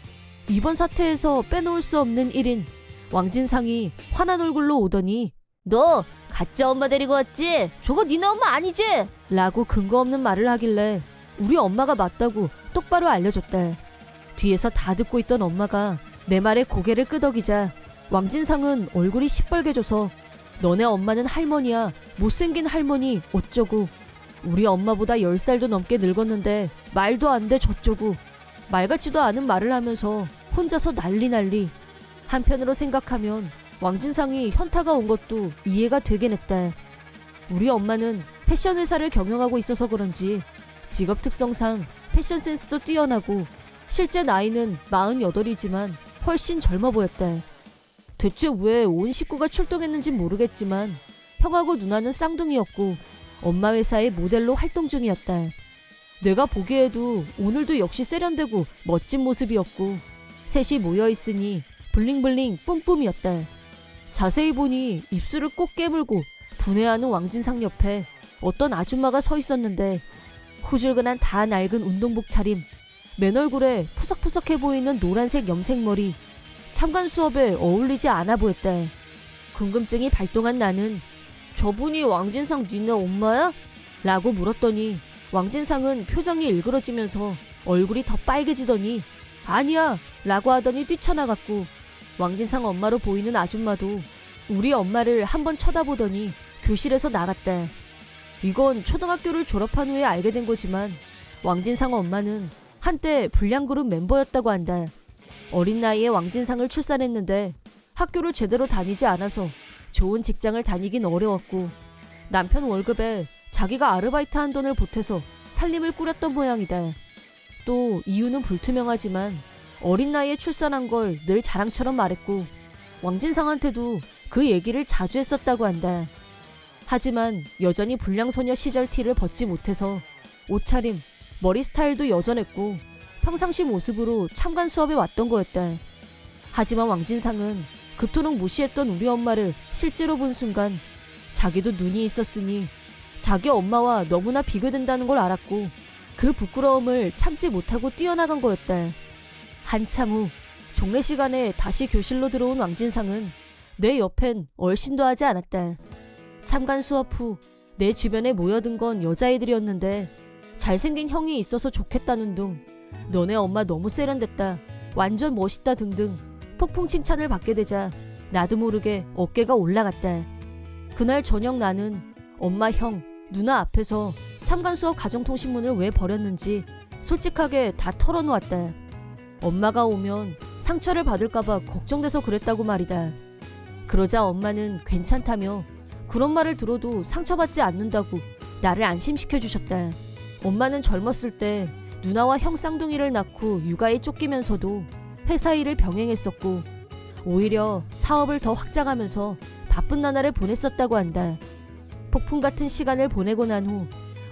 이번 사태에서 빼놓을 수 없는 1인 왕진상이 화난 얼굴로 오더니 너 가짜 엄마 데리고 왔지? 저거 니네 엄마 아니지? 라고 근거 없는 말을 하길래 우리 엄마가 맞다고 똑바로 알려줬다. 뒤에서 다 듣고 있던 엄마가 내 말에 고개를 끄덕이자 왕진상은 얼굴이 시뻘개져서 너네 엄마는 할머니야, 못생긴 할머니 어쩌고, 우리 엄마보다 10살도 넘게 늙었는데 말도 안 돼 저쩌고, 말 같지도 않은 말을 하면서 혼자서 난리. 한편으로 생각하면 왕진상이 현타가 온 것도 이해가 되긴 했다. 우리 엄마는 패션 회사를 경영하고 있어서 그런지 직업 특성상 패션 센스도 뛰어나고 실제 나이는 48이지만 훨씬 젊어 보였다. 대체 왜 온 식구가 출동했는진 모르겠지만 형하고 누나는 쌍둥이였고 엄마 회사의 모델로 활동 중이었다. 내가 보기에도 오늘도 역시 세련되고 멋진 모습이었고 셋이 모여있으니 블링블링 뿜뿜이었다. 자세히 보니 입술을 꼭 깨물고 분해하는 왕진상 옆에 어떤 아줌마가 서 있었는데 후줄근한 다 낡은 운동복 차림, 맨 얼굴에 푸석푸석해 보이는 노란색 염색머리, 참관 수업에 어울리지 않아 보였다. 궁금증이 발동한 나는 저분이 왕진상 니네 엄마야? 라고 물었더니 왕진상은 표정이 일그러지면서 얼굴이 더 빨개지더니 아니야 라고 하더니 뛰쳐나갔고 왕진상 엄마로 보이는 아줌마도 우리 엄마를 한번 쳐다보더니 교실에서 나갔다. 이건 초등학교를 졸업한 후에 알게 된 거지만 왕진상 엄마는 한때 불량그룹 멤버였다고 한다. 어린 나이에 왕진상을 출산했는데 학교를 제대로 다니지 않아서 좋은 직장을 다니긴 어려웠고 남편 월급에 자기가 아르바이트한 돈을 보태서 살림을 꾸렸던 모양이다. 또 이유는 불투명하지만 어린 나이에 출산한 걸 늘 자랑처럼 말했고 왕진상한테도 그 얘기를 자주 했었다고 한다. 하지만 여전히 불량소녀 시절 티를 벗지 못해서 옷차림, 머리 스타일도 여전했고 평상시 모습으로 참관 수업에 왔던 거였다. 하지만 왕진상은 그토록 무시했던 우리 엄마를 실제로 본 순간 자기도 눈이 있었으니 자기 엄마와 너무나 비교된다는 걸 알았고 그 부끄러움을 참지 못하고 뛰어나간 거였다. 한참 후 종례 시간에 다시 교실로 들어온 왕진상은 내 옆엔 얼씬도 하지 않았다. 참관 수업 후 내 주변에 모여든 건 여자애들이었는데 잘생긴 형이 있어서 좋겠다는 둥, 너네 엄마 너무 세련됐다, 완전 멋있다 등등 폭풍 칭찬을 받게 되자 나도 모르게 어깨가 올라갔다. 그날 저녁 나는 엄마, 형, 누나 앞에서 참관 수업 가정통신문을 왜 버렸는지 솔직하게 다 털어놓았다. 엄마가 오면 상처를 받을까봐 걱정돼서 그랬다고 말이다. 그러자 엄마는 괜찮다며 그런 말을 들어도 상처받지 않는다고 나를 안심시켜 주셨다. 엄마는 젊었을 때 누나와 형 쌍둥이를 낳고 육아에 쫓기면서도 회사 일을 병행했었고 오히려 사업을 더 확장하면서 바쁜 나날을 보냈었다고 한다. 폭풍 같은 시간을 보내고 난 후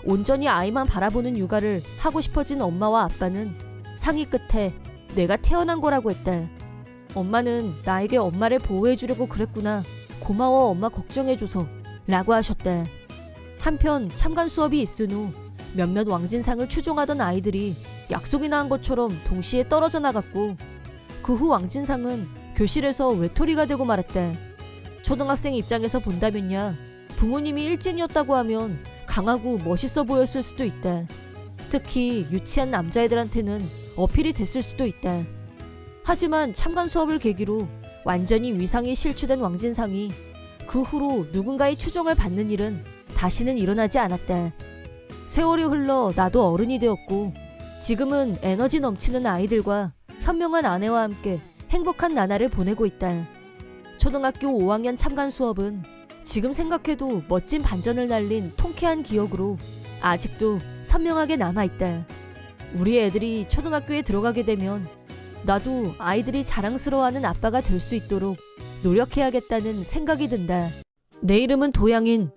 온전히 아이만 바라보는 육아를 하고 싶어진 엄마와 아빠는 상의 끝에 내가 태어난 거라고 했다. 엄마는 나에게 엄마를 보호해주려고 그랬구나. 고마워 엄마 걱정해줘서 라고 하셨다. 한편 참관 수업이 있은 후 몇몇 왕진상을 추종하던 아이들이 약속이나 한 것처럼 동시에 떨어져 나갔고 그 후 왕진상은 교실에서 외톨이가 되고 말았다. 초등학생 입장에서 본다면야 부모님이 일진이었다고 하면 강하고 멋있어 보였을 수도 있다. 특히 유치한 남자애들한테는 어필이 됐을 수도 있다. 하지만 참관 수업을 계기로 완전히 위상이 실추된 왕진상이 그 후로 누군가의 추종을 받는 일은 다시는 일어나지 않았다. 세월이 흘러 나도 어른이 되었고 지금은 에너지 넘치는 아이들과 현명한 아내와 함께 행복한 나날을 보내고 있다. 초등학교 5학년 참관 수업은 지금 생각해도 멋진 반전을 날린 통쾌한 기억으로 아직도 선명하게 남아있다. 우리 애들이 초등학교에 들어가게 되면 나도 아이들이 자랑스러워하는 아빠가 될 수 있도록 노력해야겠다는 생각이 든다. 내 이름은 도양인.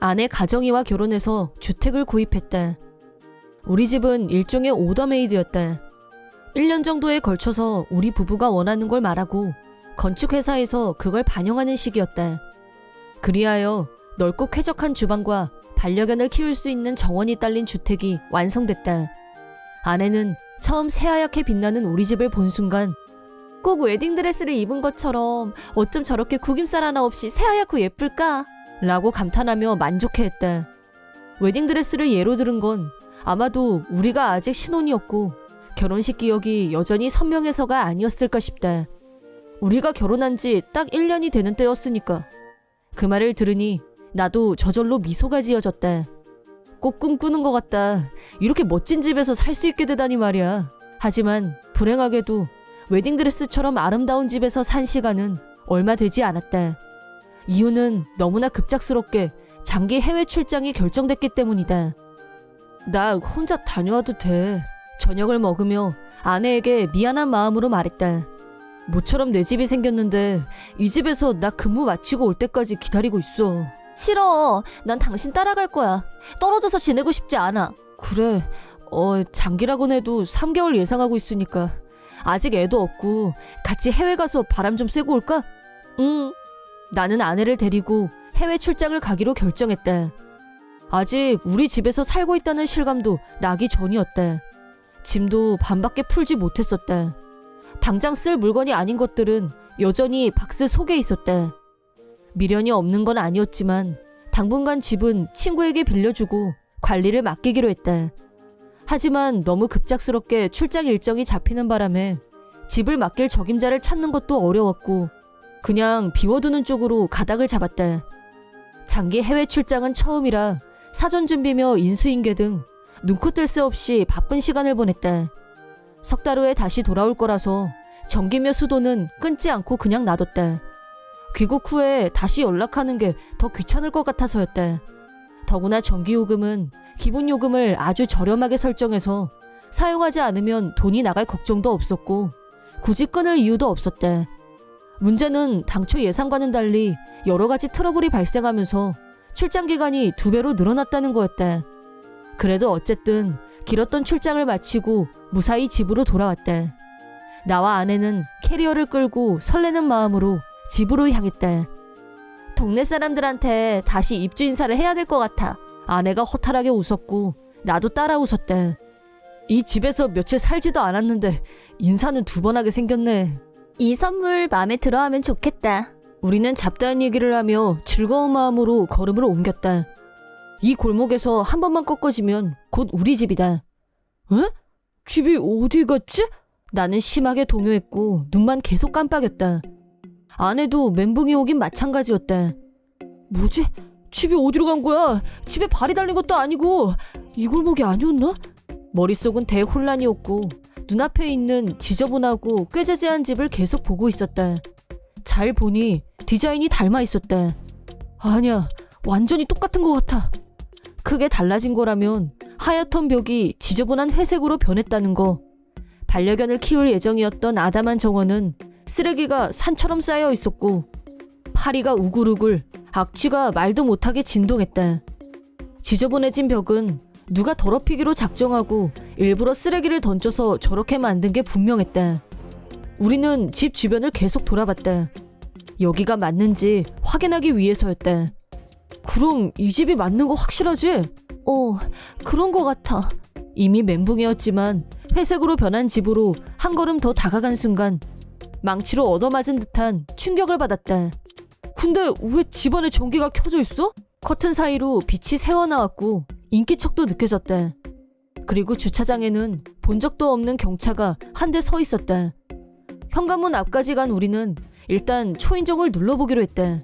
아내 가정이와 결혼해서 주택을 구입했다. 우리 집은 일종의 오더메이드였다. 1년 정도에 걸쳐서 우리 부부가 원하는 걸 말하고 건축회사에서 그걸 반영하는 시기였다. 그리하여 넓고 쾌적한 주방과 반려견을 키울 수 있는 정원이 딸린 주택이 완성됐다. 아내는 처음 새하얗게 빛나는 우리 집을 본 순간 꼭 웨딩드레스를 입은 것처럼 어쩜 저렇게 구김살 하나 없이 새하얗고 예쁠까? 라고 감탄하며 만족해했다. 웨딩드레스를 예로 들은 건 아마도 우리가 아직 신혼이었고 결혼식 기억이 여전히 선명해서가 아니었을까 싶다. 우리가 결혼한 지 딱 1년이 되는 때였으니까. 그 말을 들으니 나도 저절로 미소가 지어졌다. 꼭 꿈꾸는 것 같다. 이렇게 멋진 집에서 살 수 있게 되다니 말이야. 하지만 불행하게도 웨딩드레스처럼 아름다운 집에서 산 시간은 얼마 되지 않았다. 이유는 너무나 급작스럽게 장기 해외 출장이 결정됐기 때문이다. 나 혼자 다녀와도 돼. 저녁을 먹으며 아내에게 미안한 마음으로 말했다. 모처럼 내 집이 생겼는데 이 집에서 나 근무 마치고 올 때까지 기다리고 있어. 싫어. 난 당신 따라갈 거야. 떨어져서 지내고 싶지 않아. 그래. 장기라곤 해도 3개월 예상하고 있으니까. 아직 애도 없고 같이 해외 가서 바람 좀 쐬고 올까? 응. 나는 아내를 데리고 해외 출장을 가기로 결정했다. 아직 우리 집에서 살고 있다는 실감도 나기 전이었다. 짐도 반밖에 풀지 못했었다. 당장 쓸 물건이 아닌 것들은 여전히 박스 속에 있었다. 미련이 없는 건 아니었지만 당분간 집은 친구에게 빌려주고 관리를 맡기기로 했다. 하지만 너무 급작스럽게 출장 일정이 잡히는 바람에 집을 맡길 적임자를 찾는 것도 어려웠고 그냥 비워두는 쪽으로 가닥을 잡았다. 장기 해외 출장은 처음이라 사전 준비며 인수인계 등 눈코 뜰 새 없이 바쁜 시간을 보냈다. 석 달 후에 다시 돌아올 거라서 전기며 수도는 끊지 않고 그냥 놔뒀다. 귀국 후에 다시 연락하는 게 더 귀찮을 것 같아서였다. 더구나 전기요금은 기본요금을 아주 저렴하게 설정해서 사용하지 않으면 돈이 나갈 걱정도 없었고 굳이 끊을 이유도 없었다. 문제는 당초 예상과는 달리 여러 가지 트러블이 발생하면서 출장 기간이 2배로 늘어났다는 거였다. 그래도 어쨌든 길었던 출장을 마치고 무사히 집으로 돌아왔다. 나와 아내는 캐리어를 끌고 설레는 마음으로 집으로 향했다. 동네 사람들한테 다시 입주 인사를 해야 될 것 같아. 아내가 허탈하게 웃었고 나도 따라 웃었다. 이 집에서 며칠 살지도 않았는데 인사는 2번 하게 생겼네. 이 선물 마음에 들어하면 좋겠다. 우리는 잡다한 얘기를 하며 즐거운 마음으로 걸음을 옮겼다. 이 골목에서 한 번만 꺾어지면 곧 우리 집이다. 에? 집이 어디 갔지? 나는 심하게 동요했고 눈만 계속 깜빡였다. 아내도 멘붕이 오긴 마찬가지였다. 뭐지? 집이 어디로 간 거야? 집에 발이 달린 것도 아니고 이 골목이 아니었나? 머릿속은 대혼란이었고 눈앞에 있는 지저분하고 꾀재재한 집을 계속 보고 있었다. 잘 보니 디자인이 닮아 있었다. 아니야, 완전히 똑같은 것 같아. 크게 달라진 거라면 하얗던 벽이 지저분한 회색으로 변했다는 거. 반려견을 키울 예정이었던 아담한 정원은 쓰레기가 산처럼 쌓여 있었고 파리가 우글우글, 악취가 말도 못하게 진동했다. 지저분해진 벽은 누가 더럽히기로 작정하고 일부러 쓰레기를 던져서 저렇게 만든 게 분명했다. 우리는 집 주변을 계속 돌아봤다. 여기가 맞는지 확인하기 위해서였다. 그럼 이 집이 맞는 거 확실하지? 그런 거 같아. 이미 멘붕이었지만 회색으로 변한 집으로 한 걸음 더 다가간 순간 망치로 얻어맞은 듯한 충격을 받았다. 근데 왜 집안에 전기가 켜져 있어? 커튼 사이로 빛이 새어나왔고 인기척도 느껴졌다. 그리고 주차장에는 본 적도 없는 경차가 한 대 서 있었다. 현관문 앞까지 간 우리는 일단 초인종을 눌러보기로 했다.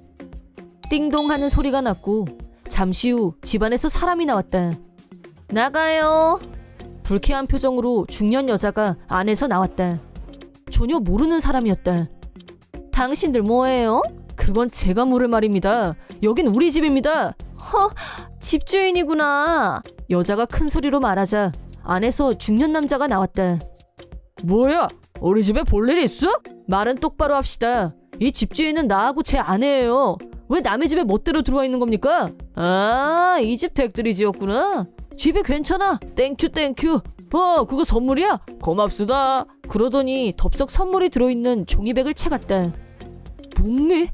띵동 하는 소리가 났고 잠시 후 집안에서 사람이 나왔다. 나가요. 불쾌한 표정으로 중년 여자가 안에서 나왔다. 전혀 모르는 사람이었다. 당신들 뭐해요? 그건 제가 물을 말입니다. 여긴 우리 집입니다. 집주인이구나. 여자가 큰 소리로 말하자 안에서 중년 남자가 나왔다. 뭐야? 우리 집에 볼 일이 있어? 말은 똑바로 합시다. 이 집주인은 나하고 제 아내예요. 왜 남의 집에 멋대로 들어와 있는 겁니까? 아, 이 집 댁들이 지었구나. 집이 괜찮아. 땡큐 땡큐. 그거 선물이야? 고맙수다. 그러더니 덥석 선물이 들어있는 종이백을 채갔다. 목미?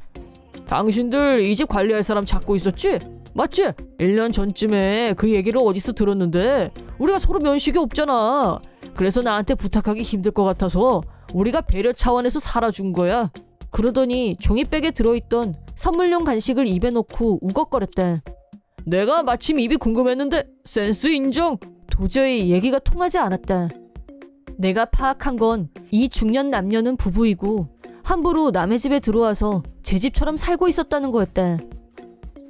당신들 이 집 관리할 사람 찾고 있었지? 맞지? 1년 전쯤에 그 얘기를 어디서 들었는데 우리가 서로 면식이 없잖아. 그래서 나한테 부탁하기 힘들 것 같아서 우리가 배려 차원에서 살아준 거야. 그러더니 종이백에 들어있던 선물용 간식을 입에 넣고 우걱거렸다. 내가 마침 입이 궁금했는데 센스 인정. 도저히 얘기가 통하지 않았다. 내가 파악한 건 이 중년 남녀는 부부이고 함부로 남의 집에 들어와서 제 집처럼 살고 있었다는 거였다.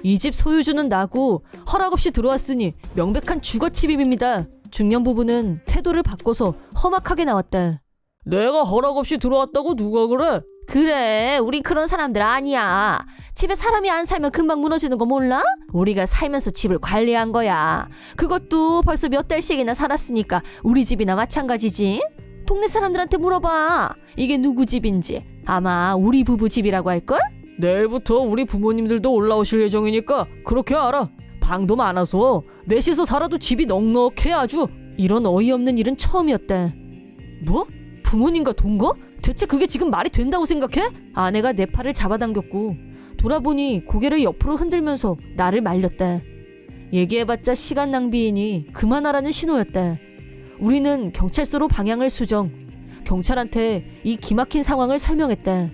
이 집 소유주는 나고 허락 없이 들어왔으니 명백한 주거 침입입니다. 중년 부부는 태도를 바꿔서 험악하게 나왔다. 내가 허락 없이 들어왔다고 누가 그래? 그래, 우린 그런 사람들 아니야. 집에 사람이 안 살면 금방 무너지는 거 몰라? 우리가 살면서 집을 관리한 거야. 그것도 벌써 몇 달씩이나 살았으니까 우리 집이나 마찬가지지. 동네 사람들한테 물어봐. 이게 누구 집인지. 아마 우리 부부 집이라고 할걸? 내일부터 우리 부모님들도 올라오실 예정이니까 그렇게 알아. 방도 많아서 넷이서 살아도 집이 넉넉해 아주. 이런 어이없는 일은 처음이었다. 뭐? 부모님과 동거? 대체 그게 지금 말이 된다고 생각해? 아내가 내 팔을 잡아당겼고 돌아보니 고개를 옆으로 흔들면서 나를 말렸다. 얘기해봤자 시간 낭비이니 그만하라는 신호였다. 우리는 경찰서로 방향을 수정. 경찰한테 이 기막힌 상황을 설명했다.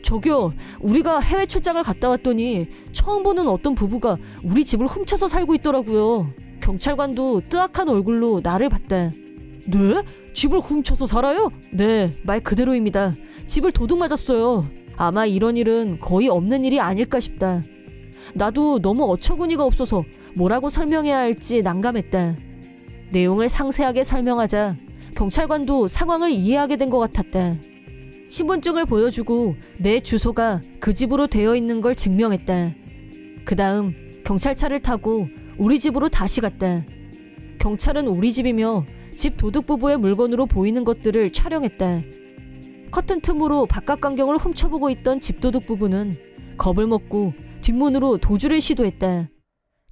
저기요, 우리가 해외 출장을 갔다 왔더니 처음 보는 어떤 부부가 우리 집을 훔쳐서 살고 있더라고요. 경찰관도 뜨악한 얼굴로 나를 봤다. 네? 집을 훔쳐서 살아요? 네, 말 그대로입니다. 집을 도둑 맞았어요. 아마 이런 일은 거의 없는 일이 아닐까 싶다. 나도 너무 어처구니가 없어서 뭐라고 설명해야 할지 난감했다. 내용을 상세하게 설명하자 경찰관도 상황을 이해하게 된 것 같았다. 신분증을 보여주고 내 주소가 그 집으로 되어 있는 걸 증명했다. 그 다음 경찰차를 타고 우리 집으로 다시 갔다. 경찰은 우리 집이며 집 도둑 부부의 물건으로 보이는 것들을 촬영했다. 커튼 틈으로 바깥 광경을 훔쳐보고 있던 집 도둑 부부는 겁을 먹고 뒷문으로 도주를 시도했다.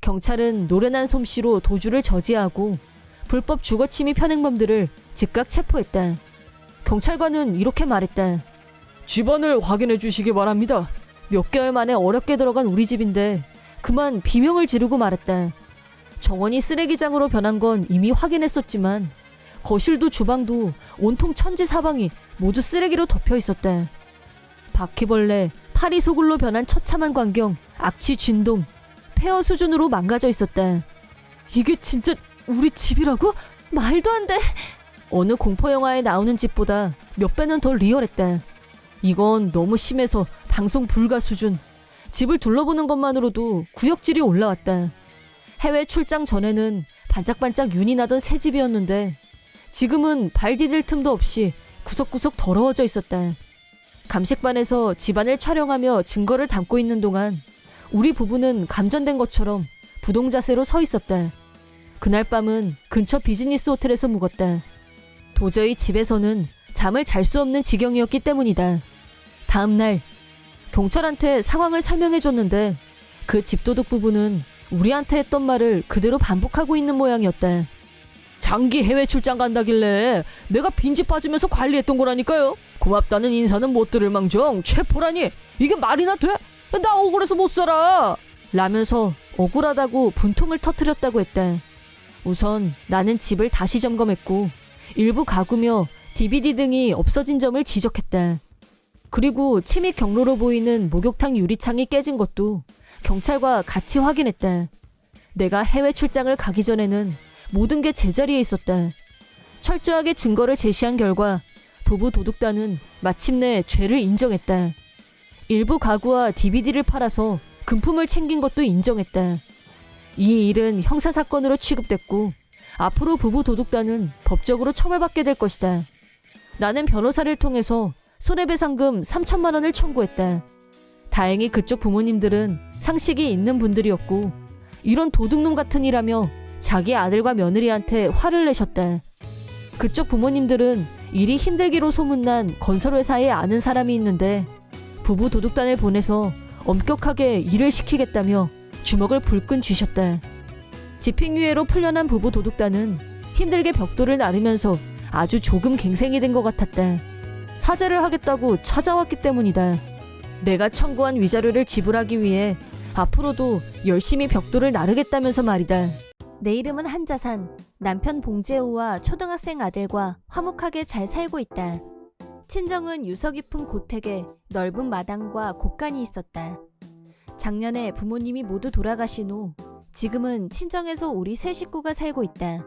경찰은 노련한 솜씨로 도주를 저지하고 불법 주거 침입 현행범들을 즉각 체포했다. 경찰관은 이렇게 말했다. 집안을 확인해 주시기 바랍니다. 몇 개월 만에 어렵게 들어간 우리 집인데 그만 비명을 지르고 말했다. 정원이 쓰레기장으로 변한 건 이미 확인했었지만 거실도 주방도 온통 천지사방이 모두 쓰레기로 덮여 있었다. 바퀴벌레, 파리 소굴로 변한 처참한 광경, 악취 진동, 폐허 수준으로 망가져 있었다. 이게 진짜 우리 집이라고? 말도 안 돼. 어느 공포영화에 나오는 집보다 몇 배는 더 리얼했다. 이건 너무 심해서 방송 불가 수준. 집을 둘러보는 것만으로도 구역질이 올라왔다. 해외 출장 전에는 반짝반짝 윤이 나던 새 집이었는데 지금은 발 디딜 틈도 없이 구석구석 더러워져 있었다. 감식반에서 집안을 촬영하며 증거를 담고 있는 동안 우리 부부는 감전된 것처럼 부동자세로 서 있었다. 그날 밤은 근처 비즈니스 호텔에서 묵었다. 도저히 집에서는 잠을 잘 수 없는 지경이었기 때문이다. 다음 날 경찰한테 상황을 설명해줬는데 그 집도둑 부부는 우리한테 했던 말을 그대로 반복하고 있는 모양이었다. 장기 해외 출장 간다길래 내가 빈집 봐주면서 관리했던 거라니까요. 고맙다는 인사는 못 들을 망정 체포라니 이게 말이나 돼? 나 억울해서 못 살아. 라면서 억울하다고 분통을 터뜨렸다고 했다. 우선 나는 집을 다시 점검했고 일부 가구며 DVD 등이 없어진 점을 지적했다. 그리고 침입 경로로 보이는 목욕탕 유리창이 깨진 것도 경찰과 같이 확인했다. 내가 해외 출장을 가기 전에는 모든 게 제자리에 있었다. 철저하게 증거를 제시한 결과 부부 도둑단은 마침내 죄를 인정했다. 일부 가구와 DVD를 팔아서 금품을 챙긴 것도 인정했다. 이 일은 형사사건으로 취급됐고 앞으로 부부 도둑단은 법적으로 처벌받게 될 것이다. 나는 변호사를 통해서 손해배상금 3천만 원을 청구했다. 다행히 그쪽 부모님들은 상식이 있는 분들이었고 이런 도둑놈 같은 일하며 자기 아들과 며느리한테 화를 내셨다. 그쪽 부모님들은 일이 힘들기로 소문난 건설회사에 아는 사람이 있는데 부부 도둑단을 보내서 엄격하게 일을 시키겠다며 주먹을 불끈 쥐셨다. 집행유예로 풀려난 부부 도둑단은 힘들게 벽돌을 나르면서 아주 조금 갱생이 된 것 같았다. 사죄를 하겠다고 찾아왔기 때문이다. 내가 청구한 위자료를 지불하기 위해 앞으로도 열심히 벽돌을 나르겠다면서 말이다. 내 이름은 한자산. 남편 봉재우와 초등학생 아들과 화목하게 잘 살고 있다. 친정은 유서 깊은 고택에 넓은 마당과 곳간이 있었다. 작년에 부모님이 모두 돌아가신 후 지금은 친정에서 우리 세 식구가 살고 있다.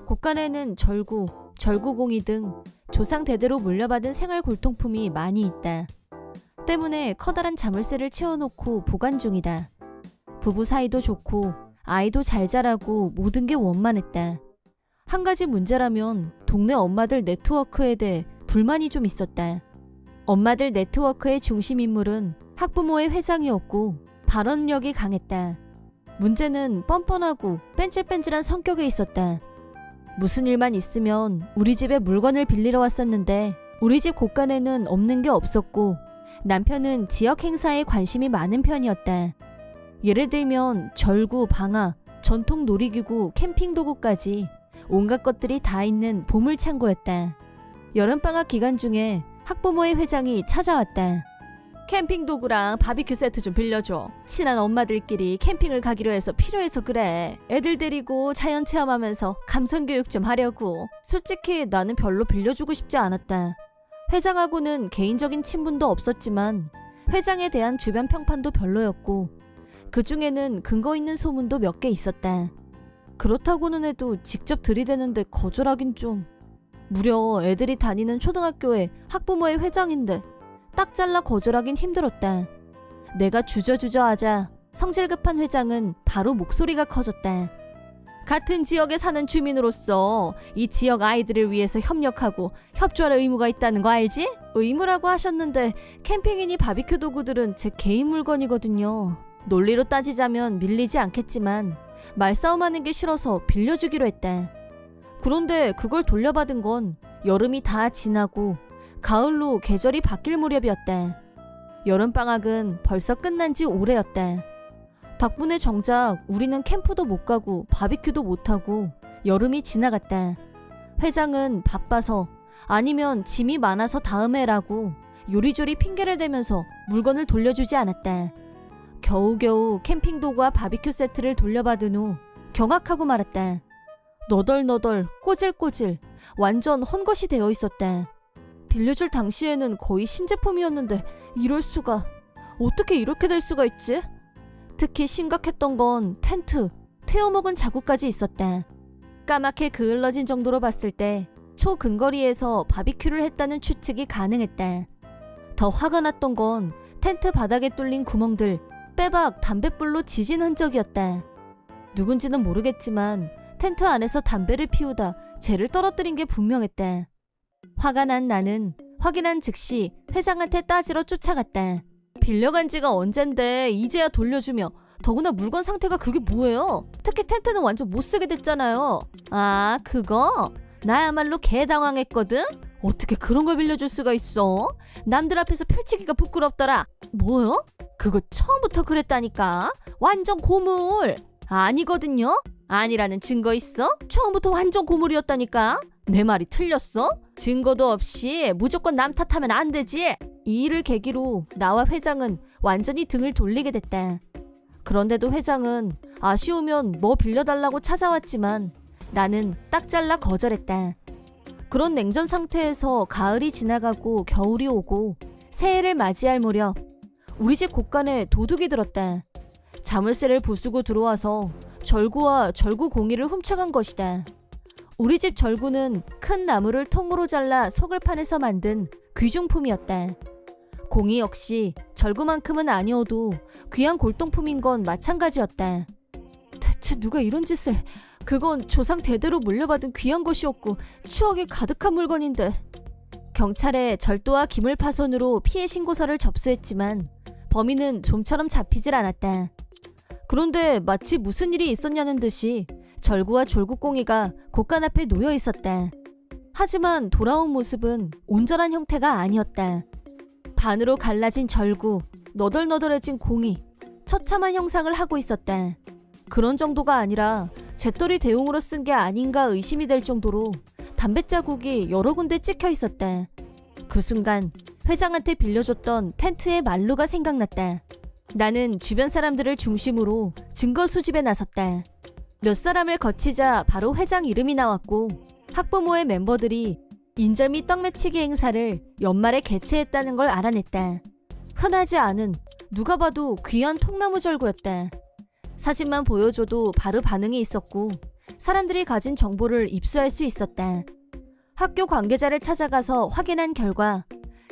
곳간에는 절구, 절구공이 등 조상 대대로 물려받은 생활 골동품이 많이 있다. 때문에 커다란 자물쇠를 채워놓고 보관 중이다. 부부 사이도 좋고 아이도 잘 자라고 모든 게 원만했다. 한 가지 문제라면 동네 엄마들 네트워크에 대해 불만이 좀 있었다. 엄마들 네트워크의 중심 인물은 학부모의 회장이었고 발언력이 강했다. 문제는 뻔뻔하고 뺀질뺀질한 성격에 있었다. 무슨 일만 있으면 우리 집에 물건을 빌리러 왔었는데 우리 집 곳간에는 없는 게 없었고 남편은 지역 행사에 관심이 많은 편이었다. 예를 들면 절구, 방아, 전통 놀이기구, 캠핑 도구까지 온갖 것들이 다 있는 보물창고였다. 여름방학 기간 중에 학부모의 회장이 찾아왔다. 캠핑 도구랑 바비큐 세트 좀 빌려줘. 친한 엄마들끼리 캠핑을 가기로 해서 필요해서 그래. 애들 데리고 자연 체험하면서 감성교육 좀 하려고. 솔직히 나는 별로 빌려주고 싶지 않았다. 회장하고는 개인적인 친분도 없었지만 회장에 대한 주변 평판도 별로였고 그 중에는 근거 있는 소문도 몇 개 있었다. 그렇다고는 해도 직접 들이대는데 거절하긴 좀. 무려 애들이 다니는 초등학교의 학부모의 회장인데 딱 잘라 거절하긴 힘들었다. 내가 주저주저 하자 성질 급한 회장은 바로 목소리가 커졌다. 같은 지역에 사는 주민으로서 이 지역 아이들을 위해서 협력하고 협조할 의무가 있다는 거 알지? 의무라고 하셨는데 캠핑이니 바비큐 도구들은 제 개인 물건이거든요. 논리로 따지자면 밀리지 않겠지만 말싸움하는 게 싫어서 빌려주기로 했다. 그런데 그걸 돌려받은 건 여름이 다 지나고 가을로 계절이 바뀔 무렵이었다. 여름방학은 벌써 끝난 지 오래였다. 덕분에 정작 우리는 캠프도 못 가고 바비큐도 못 하고 여름이 지나갔다. 회장은 바빠서 아니면 짐이 많아서 다음에라고 요리조리 핑계를 대면서 물건을 돌려주지 않았다. 겨우겨우 캠핑 도구와 바비큐 세트를 돌려받은 후 경악하고 말았다. 너덜너덜 꼬질꼬질 완전 헛것이 되어 있었다. 빌려줄 당시에는 거의 신제품이었는데 이럴 수가. 어떻게 이렇게 될 수가 있지? 특히 심각했던 건 텐트, 태워먹은 자국까지 있었다. 까맣게 그을러진 정도로 봤을 때 초근거리에서 바비큐를 했다는 추측이 가능했다. 더 화가 났던 건 텐트 바닥에 뚫린 구멍들, 빼박 담뱃불로 지진 흔적이었다. 누군지는 모르겠지만 텐트 안에서 담배를 피우다 쟤를 떨어뜨린 게 분명했다. 화가 난 나는 확인한 즉시 회장한테 따지러 쫓아갔다. 빌려간 지가 언젠데 이제야 돌려주며, 더구나 물건 상태가 그게 뭐예요? 특히 텐트는 완전 못 쓰게 됐잖아요. 아, 그거? 나야말로 개당황했거든? 어떻게 그런 걸 빌려줄 수가 있어? 남들 앞에서 펼치기가 부끄럽더라. 뭐요? 그거 처음부터 그랬다니까. 완전 고물. 아니거든요? 아니라는 증거 있어? 처음부터 완전 고물이었다니까. 내 말이 틀렸어? 증거도 없이 무조건 남 탓하면 안 되지. 이 일을 계기로 나와 회장은 완전히 등을 돌리게 됐다. 그런데도 회장은 아쉬우면 뭐 빌려달라고 찾아왔지만 나는 딱 잘라 거절했다. 그런 냉전 상태에서 가을이 지나가고 겨울이 오고 새해를 맞이할 무렵 우리 집 곳간에 도둑이 들었다. 자물쇠를 부수고 들어와서 절구와 절구 공이를 훔쳐간 것이다. 우리 집 절구는 큰 나무를 통으로 잘라 속을 파내서 만든 귀중품이었다. 공이 역시 절구만큼은 아니어도 귀한 골동품인 건 마찬가지였다. 대체 누가 이런 짓을... 그건 조상 대대로 물려받은 귀한 것이었고 추억이 가득한 물건인데. 경찰에 절도와 기물 파손으로 피해 신고서를 접수했지만 범인은 좀처럼 잡히질 않았다. 그런데 마치 무슨 일이 있었냐는 듯이 절구와 졸구공이가 곳간 앞에 놓여 있었다. 하지만 돌아온 모습은 온전한 형태가 아니었다. 반으로 갈라진 절구, 너덜너덜해진 공이 처참한 형상을 하고 있었다. 그런 정도가 아니라 잿더리 대용으로 쓴 게 아닌가 의심이 될 정도로 담배 자국이 여러 군데 찍혀 있었다. 그 순간 회장한테 빌려줬던 텐트의 말루가 생각났다. 나는 주변 사람들을 중심으로 증거 수집에 나섰다. 몇 사람을 거치자 바로 회장 이름이 나왔고 학부모의 멤버들이 인절미 떡매치기 행사를 연말에 개최했다는 걸 알아냈다. 흔하지 않은, 누가 봐도 귀한 통나무 절구였다. 사진만 보여줘도 바로 반응이 있었고 사람들이 가진 정보를 입수할 수 있었다. 학교 관계자를 찾아가서 확인한 결과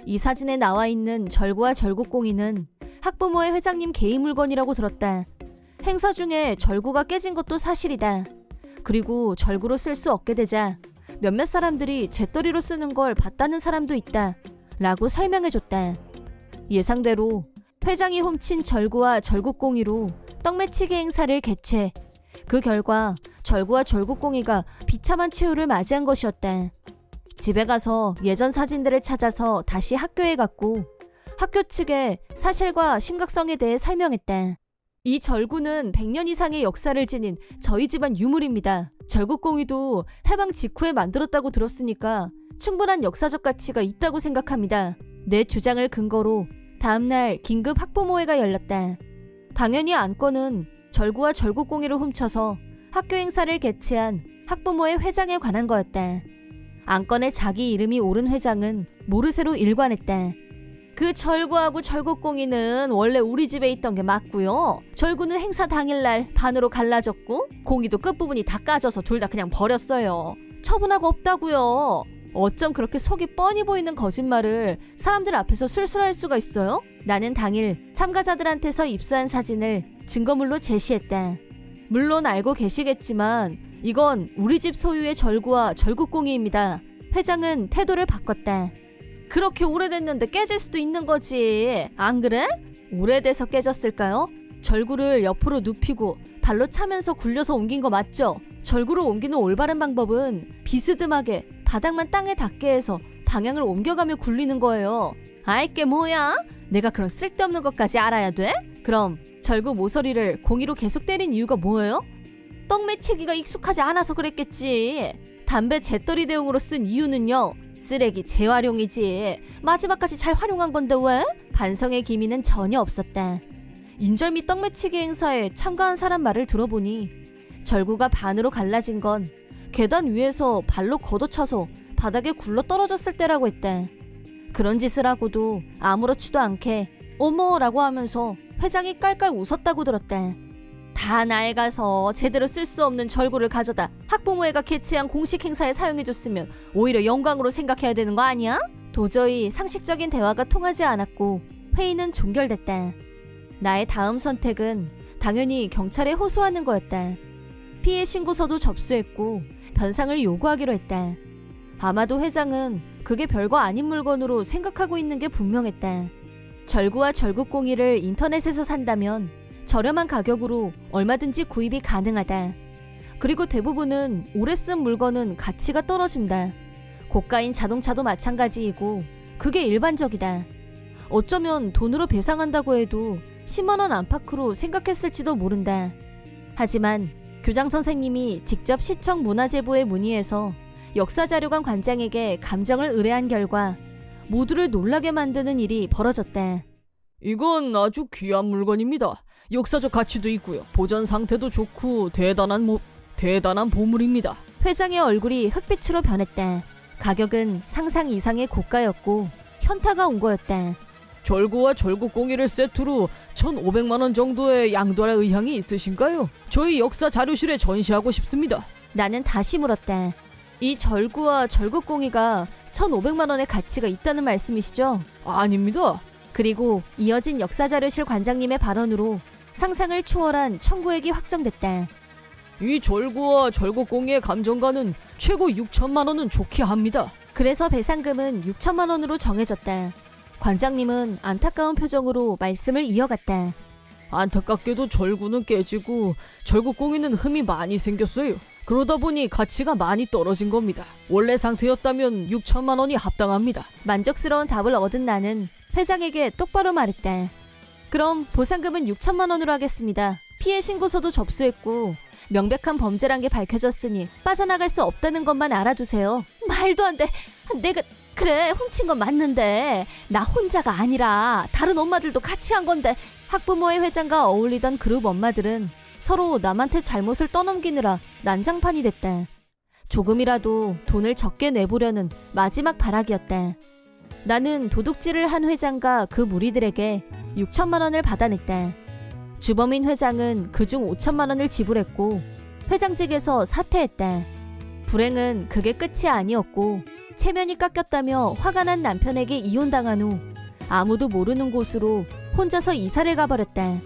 이 사진에 나와 있는 절구와 절구공이는 학부모의 회장님 개인 물건이라고 들었다. 행사 중에 절구가 깨진 것도 사실이다. 그리고 절구로 쓸 수 없게 되자 몇몇 사람들이 잿더리로 쓰는 걸 봤다는 사람도 있다 라고 설명해줬다. 예상대로 회장이 훔친 절구와 절구공이로 떡매치기 행사를 개최. 그 결과 절구와 절구공이가 비참한 최후를 맞이한 것이었다. 집에 가서 예전 사진들을 찾아서 다시 학교에 갔고 학교 측에 사실과 심각성에 대해 설명했다. 이 절구는 100년 이상의 역사를 지닌 저희 집안 유물입니다. 절구공이도 해방 직후에 만들었다고 들었으니까 충분한 역사적 가치가 있다고 생각합니다. 내 주장을 근거로 다음날 긴급 학부모회가 열렸다. 당연히 안건은 절구와 절구공이를 훔쳐서 학교 행사를 개최한 학부모회 회장에 관한 거였다. 안건에 자기 이름이 오른 회장은 모르쇠로 일관했다. 그 절구하고 절구공이는 원래 우리 집에 있던 게 맞고요. 절구는 행사 당일날 반으로 갈라졌고 공이도 끝부분이 다 까져서 둘 다 그냥 버렸어요. 처분하고 없다고요. 어쩜 그렇게 속이 뻔히 보이는 거짓말을 사람들 앞에서 술술할 수가 있어요? 나는 당일 참가자들한테서 입수한 사진을 증거물로 제시했다. 물론 알고 계시겠지만 이건 우리 집 소유의 절구와 절구공이입니다. 회장은 태도를 바꿨다. 그렇게 오래됐는데 깨질 수도 있는 거지. 안 그래? 오래돼서 깨졌을까요? 절구를 옆으로 눕히고 발로 차면서 굴려서 옮긴 거 맞죠? 절구를 옮기는 올바른 방법은 비스듬하게 바닥만 땅에 닿게 해서 방향을 옮겨가며 굴리는 거예요. 알게 뭐야? 내가 그런 쓸데없는 것까지 알아야 돼? 그럼 절구 모서리를 공이로 계속 때린 이유가 뭐예요? 떡매치기가 익숙하지 않아서 그랬겠지. 담배 잿더리 대용으로 쓴 이유는요. 쓰레기 재활용이지. 마지막까지 잘 활용한 건데 왜? 반성의 기미는 전혀 없었다. 인절미 떡매치기 행사에 참가한 사람 말을 들어보니 절구가 반으로 갈라진 건 계단 위에서 발로 걷어차서 바닥에 굴러 떨어졌을 때라고 했다. 그런 짓을 하고도 아무렇지도 않게 어머라고 하면서 회장이 깔깔 웃었다고 들었다. 다 낡아서 제대로 쓸 수 없는 절구를 가져다 학부모회가 개최한 공식 행사에 사용해줬으면 오히려 영광으로 생각해야 되는 거 아니야? 도저히 상식적인 대화가 통하지 않았고 회의는 종결됐다. 나의 다음 선택은 당연히 경찰에 호소하는 거였다. 피해 신고서도 접수했고 변상을 요구하기로 했다. 아마도 회장은 그게 별거 아닌 물건으로 생각하고 있는 게 분명했다. 절구와 절구꽁이를 인터넷에서 산다면 저렴한 가격으로 얼마든지 구입이 가능하다. 그리고 대부분은 오래 쓴 물건은 가치가 떨어진다. 고가인 자동차도 마찬가지이고 그게 일반적이다. 어쩌면 돈으로 배상한다고 해도 10만 원 안팎으로 생각했을지도 모른다. 하지만 교장 선생님이 직접 시청 문화재부에 문의해서 역사자료관 관장에게 감정을 의뢰한 결과 모두를 놀라게 만드는 일이 벌어졌다. 이건 아주 귀한 물건입니다. 역사적 가치도 있고요. 보존 상태도 좋고 대단한 보물입니다. 회장의 얼굴이 흑빛으로 변했다. 가격은 상상 이상의 고가였고 현타가 온 거였다. 절구와 절구꽁이를 세트로 1,500만 원 정도에 양도할 의향이 있으신가요? 저희 역사 자료실에 전시하고 싶습니다. 나는 다시 물었다. 이 절구와 절구꽁이가 1,500만 원의 가치가 있다는 말씀이시죠? 아닙니다. 그리고 이어진 역사자료실 관장님의 발언으로 상상을 초월한 청구액이 확정됐다. 이 절구와 절구꽁이의 감정가는 최고 6천만 원은 좋게 합니다. 그래서 배상금은 6천만 원으로 정해졌다. 관장님은 안타까운 표정으로 말씀을 이어갔다. 안타깝게도 절구는 깨지고 절구꽁이는 흠이 많이 생겼어요. 그러다 보니 가치가 많이 떨어진 겁니다. 원래 상태였다면 6천만 원이 합당합니다. 만족스러운 답을 얻은 나는 회장에게 똑바로 말했다. 그럼 보상금은 6천만 원으로 하겠습니다. 피해 신고서도 접수했고 명백한 범죄란 게 밝혀졌으니 빠져나갈 수 없다는 것만 알아두세요. 말도 안 돼. 내가 그래 훔친 건 맞는데 나 혼자가 아니라 다른 엄마들도 같이 한 건데. 학부모의 회장과 어울리던 그룹 엄마들은 서로 남한테 잘못을 떠넘기느라 난장판이 됐다. 조금이라도 돈을 적게 내보려는 마지막 발악이었다. 나는 도둑질을 한 회장과 그 무리들에게 6천만 원을 받아냈다. 주범인 회장은 그중 5천만 원을 지불했고 회장직에서 사퇴했다. 불행은 그게 끝이 아니었고 체면이 깎였다며 화가 난 남편에게 이혼당한 후 아무도 모르는 곳으로 혼자서 이사를 가버렸다.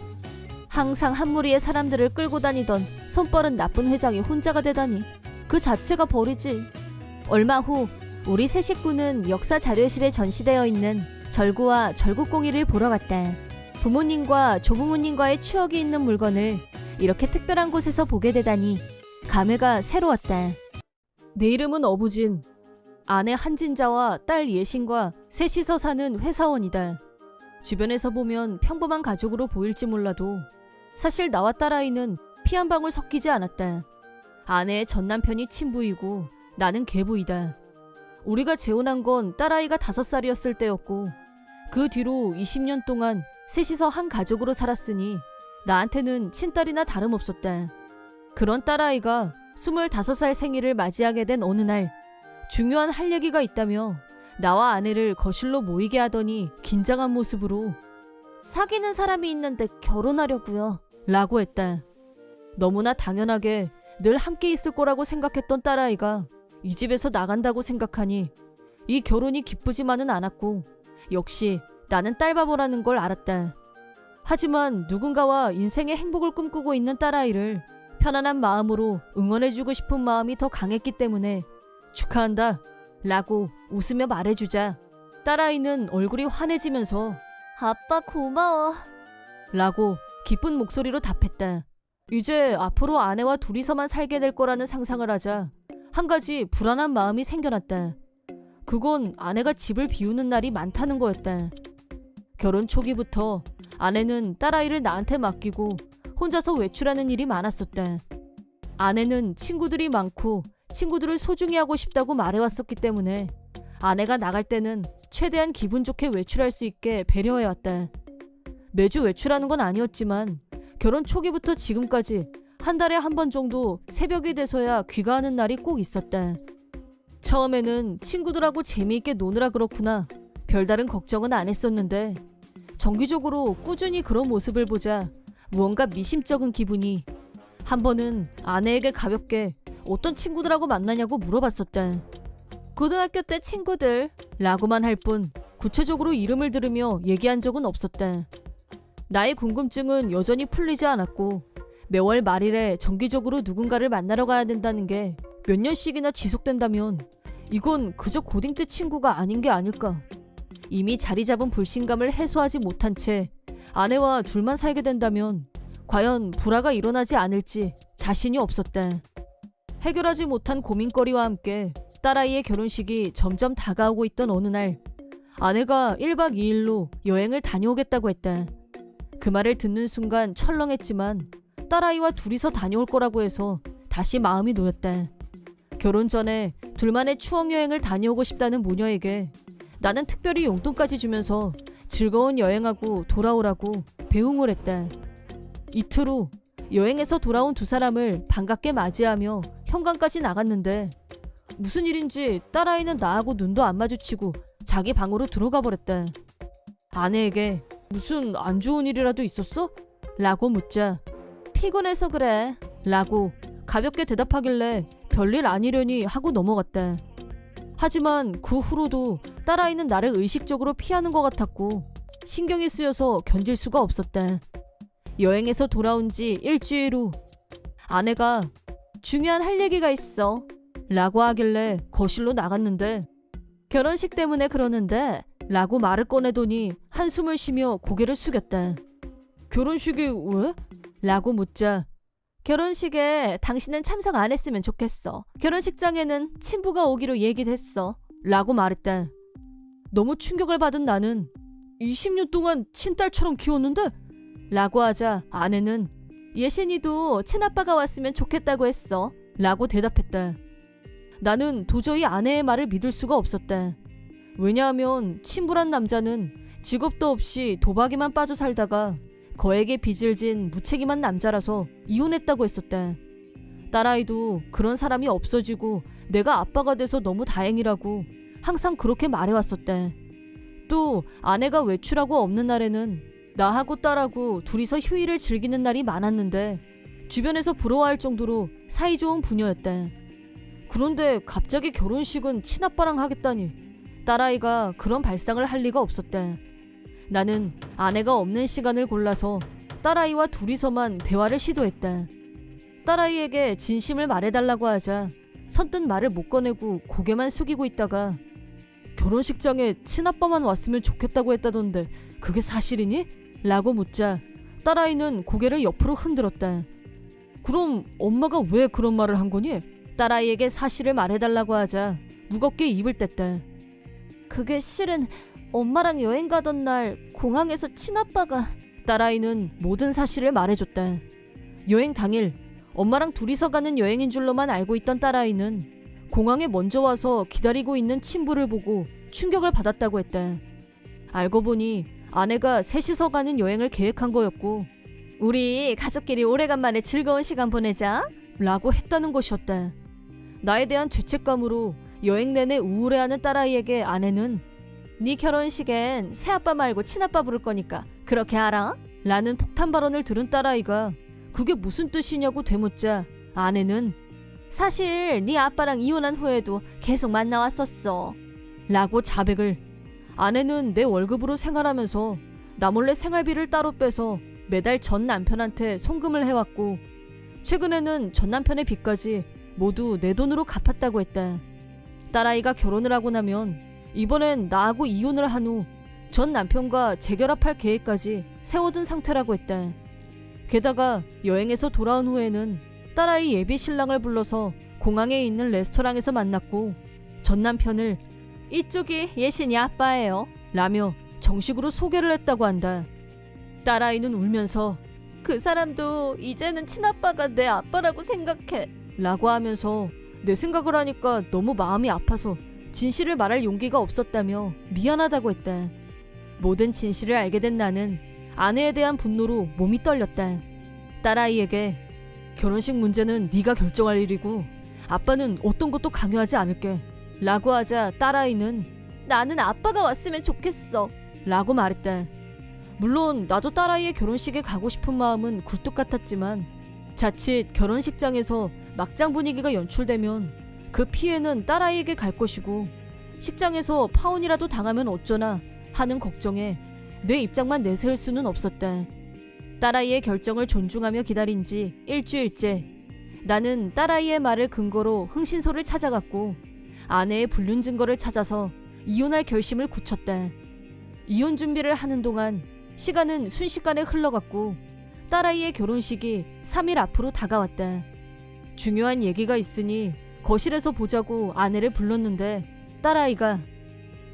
항상 한 무리의 사람들을 끌고 다니던 손버릇 나쁜 회장이 혼자가 되다니 그 자체가 벌이지. 얼마 후 우리 세 식구는 역사 자료실에 전시되어 있는 절구와 절구꽁이를 보러 갔다. 부모님과 조부모님과의 추억이 있는 물건을 이렇게 특별한 곳에서 보게 되다니 감회가 새로웠다. 내 이름은 어부진. 아내 한진자와 딸 예신과 셋이서 사는 회사원이다. 주변에서 보면 평범한 가족으로 보일지 몰라도 사실 나와 딸아이는 피 한 방울 섞이지 않았다. 아내의 전남편이 친부이고 나는 계부이다. 우리가 재혼한 건 딸아이가 5살이었을 때였고 그 뒤로 20년 동안 셋이서 한 가족으로 살았으니 나한테는 친딸이나 다름없었다. 그런 딸아이가 25살 생일을 맞이하게 된 어느 날 중요한 할 얘기가 있다며 나와 아내를 거실로 모이게 하더니 긴장한 모습으로 사귀는 사람이 있는데 결혼하려고요. 라고 했다. 너무나 당연하게 늘 함께 있을 거라고 생각했던 딸아이가 이 집에서 나간다고 생각하니 이 결혼이 기쁘지만은 않았고 역시 나는 딸바보라는 걸 알았다. 하지만 누군가와 인생의 행복을 꿈꾸고 있는 딸아이를 편안한 마음으로 응원해주고 싶은 마음이 더 강했기 때문에 축하한다 라고 웃으며 말해주자 딸아이는 얼굴이 환해지면서 아빠 고마워 라고 기쁜 목소리로 답했다. 이제 앞으로 아내와 둘이서만 살게 될 거라는 상상을 하자 한 가지 불안한 마음이 생겨났다. 그건 아내가 집을 비우는 날이 많다는 거였다. 결혼 초기부터 아내는 딸아이를 나한테 맡기고 혼자서 외출하는 일이 많았었다. 아내는 친구들이 많고 친구들을 소중히 하고 싶다고 말해왔었기 때문에 아내가 나갈 때는 최대한 기분 좋게 외출할 수 있게 배려해왔다. 매주 외출하는 건 아니었지만 결혼 초기부터 지금까지 한 달에 한 번 정도 새벽이 돼서야 귀가하는 날이 꼭 있었다. 처음에는 친구들하고 재미있게 노느라 그렇구나 별다른 걱정은 안 했었는데 정기적으로 꾸준히 그런 모습을 보자 무언가 미심쩍은 기분이. 한 번은 아내에게 가볍게 어떤 친구들하고 만나냐고 물어봤었다. 고등학교 때 친구들 라고만 할 뿐 구체적으로 이름을 들으며 얘기한 적은 없었다. 나의 궁금증은 여전히 풀리지 않았고 매월 말일에 정기적으로 누군가를 만나러 가야 된다는 게 몇 년씩이나 지속된다면 이건 그저 고딩 때 친구가 아닌 게 아닐까. 이미 자리 잡은 불신감을 해소하지 못한 채 아내와 둘만 살게 된다면 과연 불화가 일어나지 않을지 자신이 없었다. 해결하지 못한 고민거리와 함께 딸아이의 결혼식이 점점 다가오고 있던 어느 날 아내가 1박 2일로 여행을 다녀오겠다고 했다. 그 말을 듣는 순간 철렁했지만 딸아이와 둘이서 다녀올 거라고 해서 다시 마음이 놓였다. 결혼 전에 둘만의 추억 여행을 다녀오고 싶다는 모녀에게 나는 특별히 용돈까지 주면서 즐거운 여행하고 돌아오라고 배웅을 했다. 이틀 후 여행에서 돌아온 두 사람을 반갑게 맞이하며 현관까지 나갔는데 무슨 일인지 딸아이는 나하고 눈도 안 마주치고 자기 방으로 들어가 버렸다. 아내에게 무슨 안 좋은 일이라도 있었어? 라고 묻자 피곤해서 그래 라고 가볍게 대답하길래 별일 아니려니 하고 넘어갔다. 하지만 그 후로도 딸아이는 나를 의식적으로 피하는 것 같았고 신경이 쓰여서 견딜 수가 없었다. 여행에서 돌아온 지 일주일 후 아내가 중요한 할 얘기가 있어 라고 하길래 거실로 나갔는데 결혼식 때문에 그러는데 라고 말을 꺼내더니 한숨을 쉬며 고개를 숙였다. 결혼식이 왜? 라고 묻자 결혼식에 당신은 참석 안 했으면 좋겠어. 결혼식장에는 친부가 오기로 얘기됐어. 라고 말했다. 너무 충격을 받은 나는 20년 동안 친딸처럼 키웠는데? 라고 하자 아내는 예신이도 친아빠가 왔으면 좋겠다고 했어. 라고 대답했다. 나는 도저히 아내의 말을 믿을 수가 없었다. 왜냐하면 친부란 남자는 직업도 없이 도박에만 빠져 살다가 거액의 빚을 진 무책임한 남자라서 이혼했다고 했었다. 딸아이도 그런 사람이 없어지고 내가 아빠가 돼서 너무 다행이라고 항상 그렇게 말해왔었다. 또 아내가 외출하고 없는 날에는 나하고 딸하고 둘이서 휴일을 즐기는 날이 많았는데 주변에서 부러워할 정도로 사이좋은 부녀였다. 그런데 갑자기 결혼식은 친아빠랑 하겠다니 딸아이가 그런 발상을 할 리가 없었다. 나는 아내가 없는 시간을 골라서 딸아이와 둘이서만 대화를 시도했다. 딸아이에게 진심을 말해달라고 하자 선뜻 말을 못 꺼내고 고개만 숙이고 있다가 결혼식장에 친아빠만 왔으면 좋겠다고 했다던데 그게 사실이니? 라고 묻자 딸아이는 고개를 옆으로 흔들었다. 그럼 엄마가 왜 그런 말을 한 거니? 딸아이에게 사실을 말해달라고 하자 무겁게 입을 뗐다. 그게 실은 엄마랑 여행 가던 날 공항에서 친아빠가 딸아이는 모든 사실을 말해줬다. 여행 당일 엄마랑 둘이서 가는 여행인 줄로만 알고 있던 딸아이는 공항에 먼저 와서 기다리고 있는 친부를 보고 충격을 받았다고 했다. 알고 보니 아내가 셋이서 가는 여행을 계획한 거였고 우리 가족끼리 오래간만에 즐거운 시간 보내자 라고 했다는 것이었다. 나에 대한 죄책감으로 여행 내내 우울해하는 딸아이에게 아내는 네 결혼식엔 새아빠 말고 친아빠 부를 거니까 그렇게 알아? 라는 폭탄 발언을 들은 딸아이가 그게 무슨 뜻이냐고 되묻자 아내는 사실 네 아빠랑 이혼한 후에도 계속 만나왔었어 라고 자백을. 아내는 내 월급으로 생활하면서 나 몰래 생활비를 따로 빼서 매달 전 남편한테 송금을 해왔고 최근에는 전 남편의 빚까지 모두 내 돈으로 갚았다고 했다. 딸아이가 결혼을 하고 나면 이번엔 나하고 이혼을 한 후 전 남편과 재결합할 계획까지 세워둔 상태라고 했다. 게다가 여행에서 돌아온 후에는 딸아이 예비 신랑을 불러서 공항에 있는 레스토랑에서 만났고 전 남편을 이쪽이 예신이 아빠예요 라며 정식으로 소개를 했다고 한다. 딸아이는 울면서 그 사람도 이제는 친아빠가 내 아빠라고 생각해 라고 하면서 내 생각을 하니까 너무 마음이 아파서 진실을 말할 용기가 없었다며 미안하다고 했다. 모든 진실을 알게 된 나는 아내에 대한 분노로 몸이 떨렸다. 딸아이에게 결혼식 문제는 네가 결정할 일이고 아빠는 어떤 것도 강요하지 않을게 라고 하자 딸아이는 나는 아빠가 왔으면 좋겠어 라고 말했다. 물론 나도 딸아이의 결혼식에 가고 싶은 마음은 굴뚝 같았지만 자칫 결혼식장에서 막장 분위기가 연출되면 그 피해는 딸아이에게 갈 것이고 식장에서 파혼이라도 당하면 어쩌나 하는 걱정에 내 입장만 내세울 수는 없었다. 딸아이의 결정을 존중하며 기다린 지 일주일째. 나는 딸아이의 말을 근거로 흥신소를 찾아갔고 아내의 불륜 증거를 찾아서 이혼할 결심을 굳혔다. 이혼 준비를 하는 동안 시간은 순식간에 흘러갔고 딸아이의 결혼식이 3일 앞으로 다가왔다. 중요한 얘기가 있으니 거실에서 보자고 아내를 불렀는데 딸아이가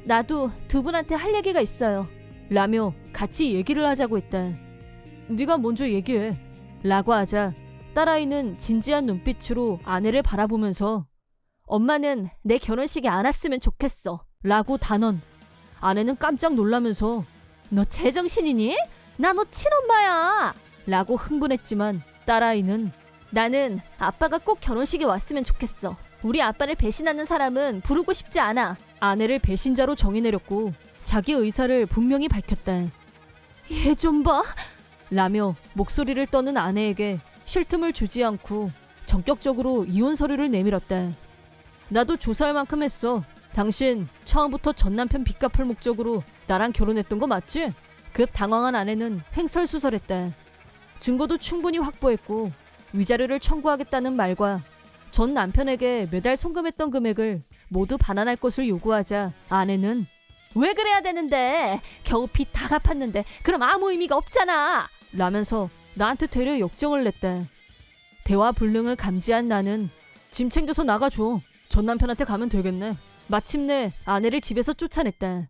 나도 두 분한테 할 얘기가 있어요 라며 같이 얘기를 하자고 했다. 네가 먼저 얘기해 라고 하자 딸아이는 진지한 눈빛으로 아내를 바라보면서 엄마는 내 결혼식에 안 왔으면 좋겠어 라고 단언. 아내는 깜짝 놀라면서 너 제정신이니? 나 너 친엄마야 라고 흥분했지만 딸아이는 나는 아빠가 꼭 결혼식에 왔으면 좋겠어. 우리 아빠를 배신하는 사람은 부르고 싶지 않아. 아내를 배신자로 정의내렸고 자기 의사를 분명히 밝혔다. 얘 좀 봐 라며 목소리를 떠는 아내에게 쉴 틈을 주지 않고 전격적으로 이혼 서류를 내밀었다. 나도 조사할 만큼 했어. 당신 처음부터 전 남편 빚 갚을 목적으로 나랑 결혼했던 거 맞지? 급 당황한 아내는 횡설수설했다. 증거도 충분히 확보했고 위자료를 청구하겠다는 말과 전 남편에게 매달 송금했던 금액을 모두 반환할 것을 요구하자 아내는 왜 그래야 되는데? 겨우 빚 다 갚았는데 그럼 아무 의미가 없잖아 라면서 나한테 되려 역정을 냈다. 대화 불능을 감지한 나는 짐 챙겨서 나가줘. 전 남편한테 가면 되겠네. 마침내 아내를 집에서 쫓아냈다.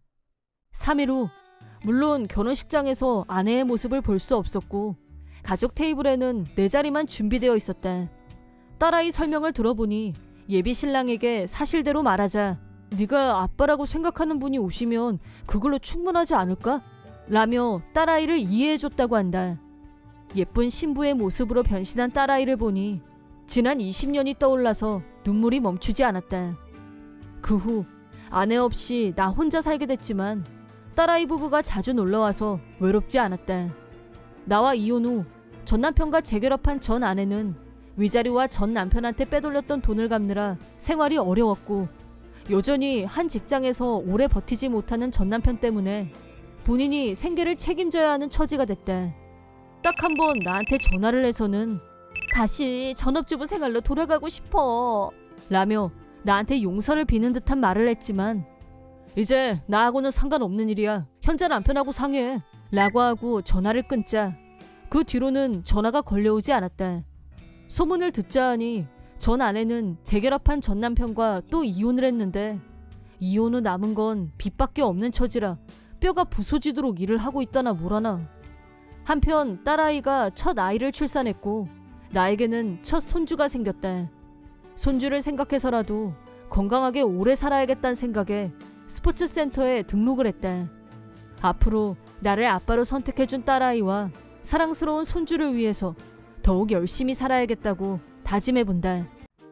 3일 후 물론 결혼식장에서 아내의 모습을 볼 수 없었고 가족 테이블에는 내 자리만 준비되어 있었다. 딸아이 설명을 들어보니 예비 신랑에게 사실대로 말하자 네가 아빠라고 생각하는 분이 오시면 그걸로 충분하지 않을까? 라며 딸아이를 이해해줬다고 한다. 예쁜 신부의 모습으로 변신한 딸아이를 보니 지난 20년이 떠올라서 눈물이 멈추지 않았다. 그 후 아내 없이 나 혼자 살게 됐지만 딸아이 부부가 자주 놀러와서 외롭지 않았다. 나와 이혼 후 전 남편과 재결합한 전 아내는 위자료와 전 남편한테 빼돌렸던 돈을 갚느라 생활이 어려웠고 여전히 한 직장에서 오래 버티지 못하는 전 남편 때문에 본인이 생계를 책임져야 하는 처지가 됐다. 딱 한 번 나한테 전화를 해서는 다시 전업주부 생활로 돌아가고 싶어 라며 나한테 용서를 비는 듯한 말을 했지만 이제 나하고는 상관없는 일이야. 현재 남편하고 상해 라고 하고 전화를 끊자 그 뒤로는 전화가 걸려오지 않았다. 소문을 듣자 하니 전 아내는 재결합한 전 남편과 또 이혼을 했는데 이혼 후 남은 건 빚밖에 없는 처지라 뼈가 부서지도록 일을 하고 있다나 뭐라나. 한편 딸아이가 첫 아이를 출산했고 나에게는 첫 손주가 생겼다. 손주를 생각해서라도 건강하게 오래 살아야겠다는 생각에 스포츠센터에 등록을 했다. 앞으로 나를 아빠로 선택해준 딸아이와 사랑스러운 손주를 위해서 더욱 열심히 살아야겠다고 다짐해본다.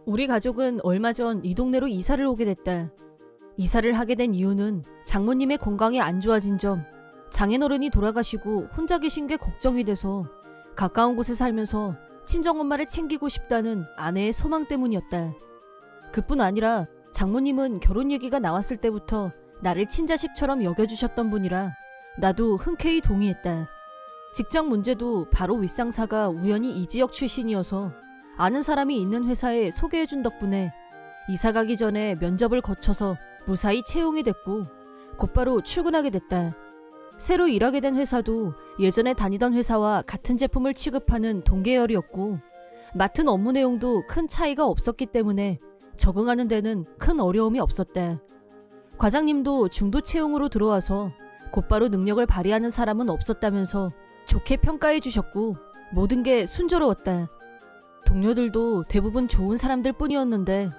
우리 가족은 얼마 전 이 동네로 이사를 오게 됐다. 이사를 하게 된 이유는 장모님의 건강이 안 좋아진 점, 장인어른이 돌아가시고 혼자 계신 게 걱정이 돼서 가까운 곳에 살면서 친정엄마를 챙기고 싶다는 아내의 소망 때문이었다. 그뿐 아니라 장모님은 결혼 얘기가 나왔을 때부터 나를 친자식처럼 여겨주셨던 분이라 나도 흔쾌히 동의했다. 직장 문제도 바로 윗상사가 우연히 이 지역 출신이어서 아는 사람이 있는 회사에 소개해준 덕분에 이사 가기 전에 면접을 거쳐서 무사히 채용이 됐고 곧바로 출근하게 됐다. 새로 일하게 된 회사도 예전에 다니던 회사와 같은 제품을 취급하는 동계열이었고 맡은 업무 내용도 큰 차이가 없었기 때문에 적응하는 데는 큰 어려움이 없었다. 과장님도 중도 채용으로 들어와서 곧바로 능력을 발휘하는 사람은 없었다면서 좋게 평가해 주셨고 모든 게 순조로웠다. 동료들도 대부분 좋은 사람들 뿐이었는데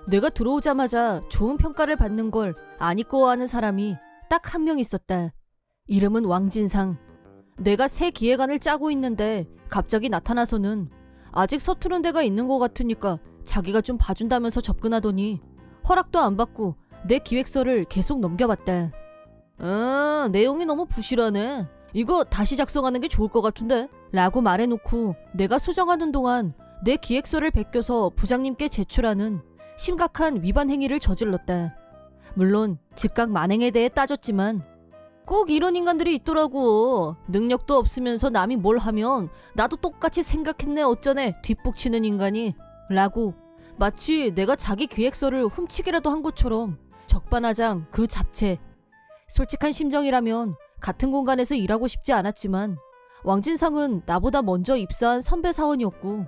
내가 들어오자마자 좋은 평가를 받는 걸 안 이꺼워하는 사람이 딱 한 명 있었다. 이름은 왕진상. 내가 새 기획안을 짜고 있는데 갑자기 나타나서는 아직 서투른 데가 있는 것 같으니까 자기가 좀 봐준다면서 접근하더니 허락도 안 받고 내 기획서를 계속 넘겨봤다. 내용이 너무 부실하네. 이거 다시 작성하는 게 좋을 것 같은데? 라고 말해놓고 내가 수정하는 동안 내 기획서를 베껴서 부장님께 제출하는 심각한 위반 행위를 저질렀다. 물론 즉각 만행에 대해 따졌지만 꼭 이런 인간들이 있더라고. 능력도 없으면서 남이 뭘 하면 나도 똑같이 생각했네 어쩌네 뒷북치는 인간이 라고 마치 내가 자기 기획서를 훔치기라도 한 것처럼 적반하장 그 잡채. 솔직한 심정이라면 같은 공간에서 일하고 싶지 않았지만 왕진상은 나보다 먼저 입사한 선배 사원이었고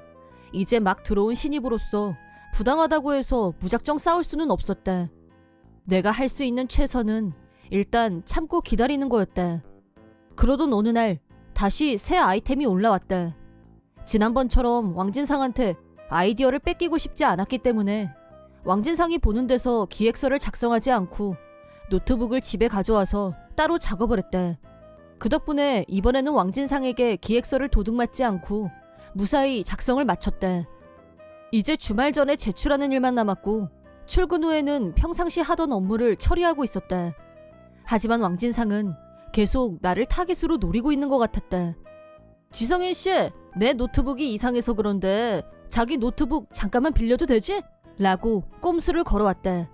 이제 막 들어온 신입으로서 부당하다고 해서 무작정 싸울 수는 없었다. 내가 할 수 있는 최선은 일단 참고 기다리는 거였다. 그러던 어느 날 다시 새 아이템이 올라왔다. 지난번처럼 왕진상한테 아이디어를 뺏기고 싶지 않았기 때문에 왕진상이 보는 데서 기획서를 작성하지 않고 노트북을 집에 가져와서 따로 작업을 했다. 그 덕분에 이번에는 왕진상에게 기획서를 도둑맞지 않고 무사히 작성을 마쳤다. 이제 주말 전에 제출하는 일만 남았고 출근 후에는 평상시 하던 업무를 처리하고 있었다. 하지만 왕진상은 계속 나를 타깃으로 노리고 있는 것 같았다. 지성인 씨, 내 노트북이 이상해서 그런데 자기 노트북 잠깐만 빌려도 되지? 라고 꼼수를 걸어왔다.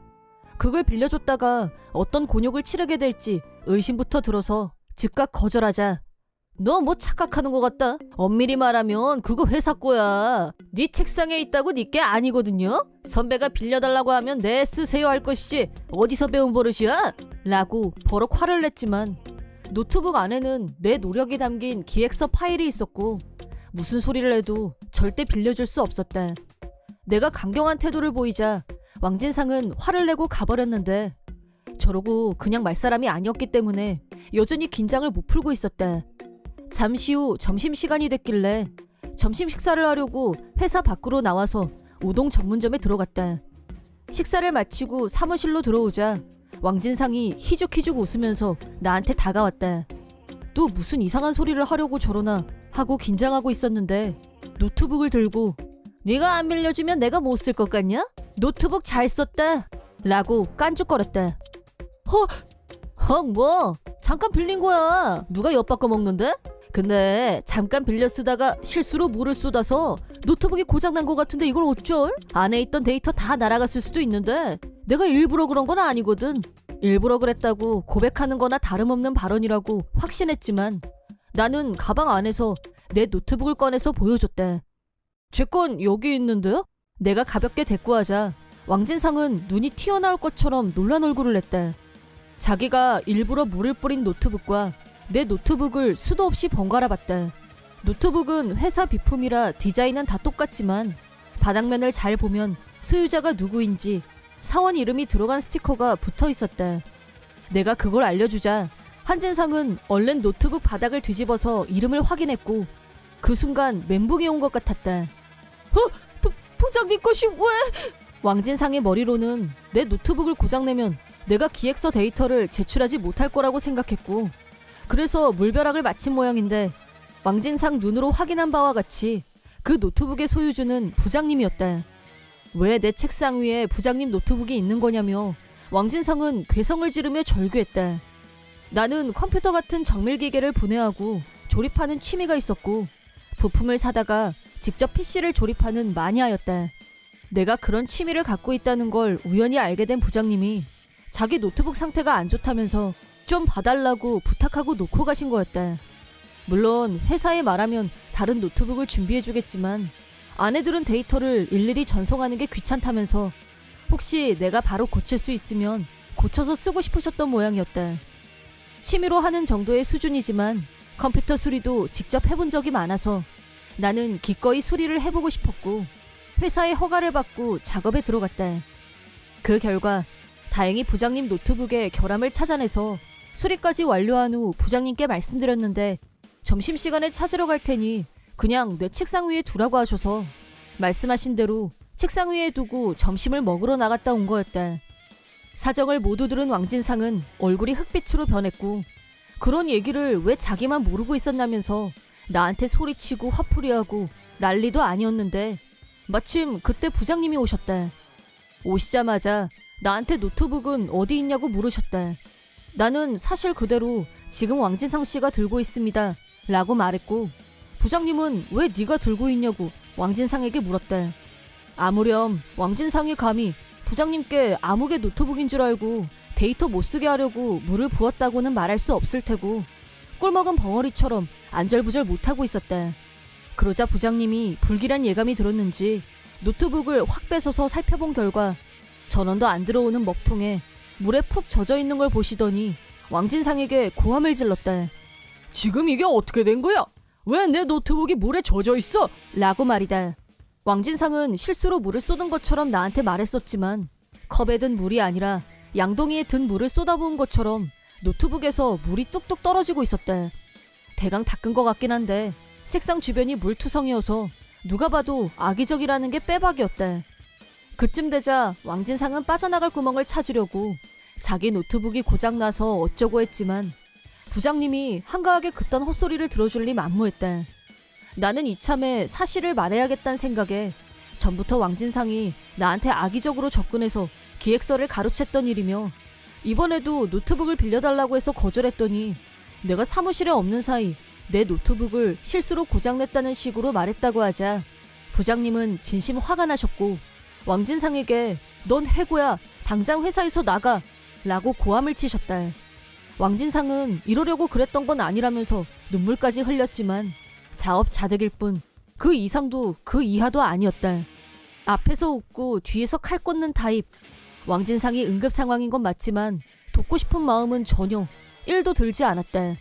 그걸 빌려줬다가 어떤 곤욕을 치르게 될지 의심부터 들어서 즉각 거절하자 너 뭐 착각하는 것 같다. 엄밀히 말하면 그거 회사 거야. 네 책상에 있다고 네 게 아니거든요. 선배가 빌려달라고 하면 네 쓰세요 할 것이지 어디서 배운 버릇이야? 라고 버럭 화를 냈지만 노트북 안에는 내 노력이 담긴 기획서 파일이 있었고 무슨 소리를 해도 절대 빌려줄 수 없었다. 내가 강경한 태도를 보이자 왕진상은 화를 내고 가버렸는데 저러고 그냥 말 사람이 아니었기 때문에 여전히 긴장을 못 풀고 있었다. 잠시 후 점심시간이 됐길래 점심 식사를 하려고 회사 밖으로 나와서 우동 전문점에 들어갔다. 식사를 마치고 사무실로 들어오자 왕진상이 희죽희죽 웃으면서 나한테 다가왔다. 또 무슨 이상한 소리를 하려고 저러나 하고 긴장하고 있었는데 노트북을 들고 네가 안 빌려주면 내가 못 쓸 것 같냐? 노트북 잘 썼다 라고 깐죽거렸다. 뭐 잠깐 빌린 거야. 누가 엿바꿔 먹는데? 근데 잠깐 빌려 쓰다가 실수로 물을 쏟아서 노트북이 고장난 것 같은데 이걸 어쩔? 안에 있던 데이터 다 날아갔을 수도 있는데 내가 일부러 그런 건 아니거든. 일부러 그랬다고 고백하는 거나 다름없는 발언이라고 확신했지만 나는 가방 안에서 내 노트북을 꺼내서 보여줬다. 제 건 여기 있는데요? 내가 가볍게 대꾸하자 왕진상은 눈이 튀어나올 것처럼 놀란 얼굴을 냈다. 자기가 일부러 물을 뿌린 노트북과 내 노트북을 수도 없이 번갈아 봤다. 노트북은 회사 비품이라 디자인은 다 똑같지만 바닥면을 잘 보면 소유자가 누구인지 사원 이름이 들어간 스티커가 붙어 있었다. 내가 그걸 알려주자 한진상은 얼른 노트북 바닥을 뒤집어서 이름을 확인했고 그 순간 멘붕이 온 것 같았다. 부장님 것이 왜? 왕진상의 머리로는 내 노트북을 고장내면 내가 기획서 데이터를 제출하지 못할 거라고 생각했고 그래서 물벼락을 맞힌 모양인데 왕진상 눈으로 확인한 바와 같이 그 노트북의 소유주는 부장님이었다. 왜 내 책상 위에 부장님 노트북이 있는 거냐며 왕진상은 괴성을 지르며 절규했다. 나는 컴퓨터 같은 정밀기계를 분해하고 조립하는 취미가 있었고 부품을 사다가 직접 PC를 조립하는 마니아였다. 내가 그런 취미를 갖고 있다는 걸 우연히 알게 된 부장님이 자기 노트북 상태가 안 좋다면서 좀 봐달라고 부탁하고 놓고 가신 거였다. 물론 회사에 말하면 다른 노트북을 준비해주겠지만 안에 들은 데이터를 일일이 전송하는 게 귀찮다면서 혹시 내가 바로 고칠 수 있으면 고쳐서 쓰고 싶으셨던 모양이었다. 취미로 하는 정도의 수준이지만 컴퓨터 수리도 직접 해본 적이 많아서 나는 기꺼이 수리를 해보고 싶었고 회사의 허가를 받고 작업에 들어갔다. 그 결과 다행히 부장님 노트북에 결함을 찾아내서 수리까지 완료한 후 부장님께 말씀드렸는데 점심시간에 찾으러 갈 테니 그냥 내 책상 위에 두라고 하셔서 말씀하신 대로 책상 위에 두고 점심을 먹으러 나갔다 온 거였다. 사정을 모두 들은 왕진상은 얼굴이 흑빛으로 변했고 그런 얘기를 왜 자기만 모르고 있었냐면서 나한테 소리치고 화풀이하고 난리도 아니었는데 마침 그때 부장님이 오셨다. 오시자마자 나한테 노트북은 어디 있냐고 물으셨다. 나는 사실 그대로 지금 왕진상 씨가 들고 있습니다 라고 말했고 부장님은 왜 네가 들고 있냐고 왕진상에게 물었다. 아무렴 왕진상이 감히 부장님께 아무개 노트북인 줄 알고 데이터 못 쓰게 하려고 물을 부었다고는 말할 수 없을 테고 꿀먹은 벙어리처럼 안절부절 못하고 있었다. 그러자 부장님이 불길한 예감이 들었는지 노트북을 확 뺏어서 살펴본 결과 전원도 안 들어오는 먹통에 물에 푹 젖어 있는 걸 보시더니 왕진상에게 고함을 질렀다. 지금 이게 어떻게 된 거야? 왜 내 노트북이 물에 젖어 있어? 라고 말이다. 왕진상은 실수로 물을 쏟은 것처럼 나한테 말했었지만 컵에 든 물이 아니라 양동이에 든 물을 쏟아부은 것처럼 노트북에서 물이 뚝뚝 떨어지고 있었다. 대강 닦은 것 같긴 한데 책상 주변이 물투성이어서 누가 봐도 악의적이라는 게 빼박이었다. 그쯤 되자 왕진상은 빠져나갈 구멍을 찾으려고 자기 노트북이 고장나서 어쩌고 했지만 부장님이 한가하게 그딴 헛소리를 들어줄 리 만무했다. 나는 이참에 사실을 말해야겠다는 생각에 전부터 왕진상이 나한테 악의적으로 접근해서 기획서를 가로챘던 일이며 이번에도 노트북을 빌려달라고 해서 거절했더니 내가 사무실에 없는 사이 내 노트북을 실수로 고장냈다는 식으로 말했다고 하자 부장님은 진심 화가 나셨고 왕진상에게 넌 해고야, 당장 회사에서 나가 라고 고함을 치셨다. 왕진상은 이러려고 그랬던 건 아니라면서 눈물까지 흘렸지만 자업자득일 뿐 그 이상도 그 이하도 아니었다. 앞에서 웃고 뒤에서 칼 꽂는 타입. 왕진상이 응급 상황인 건 맞지만 돕고 싶은 마음은 전혀 1도 들지 않았다.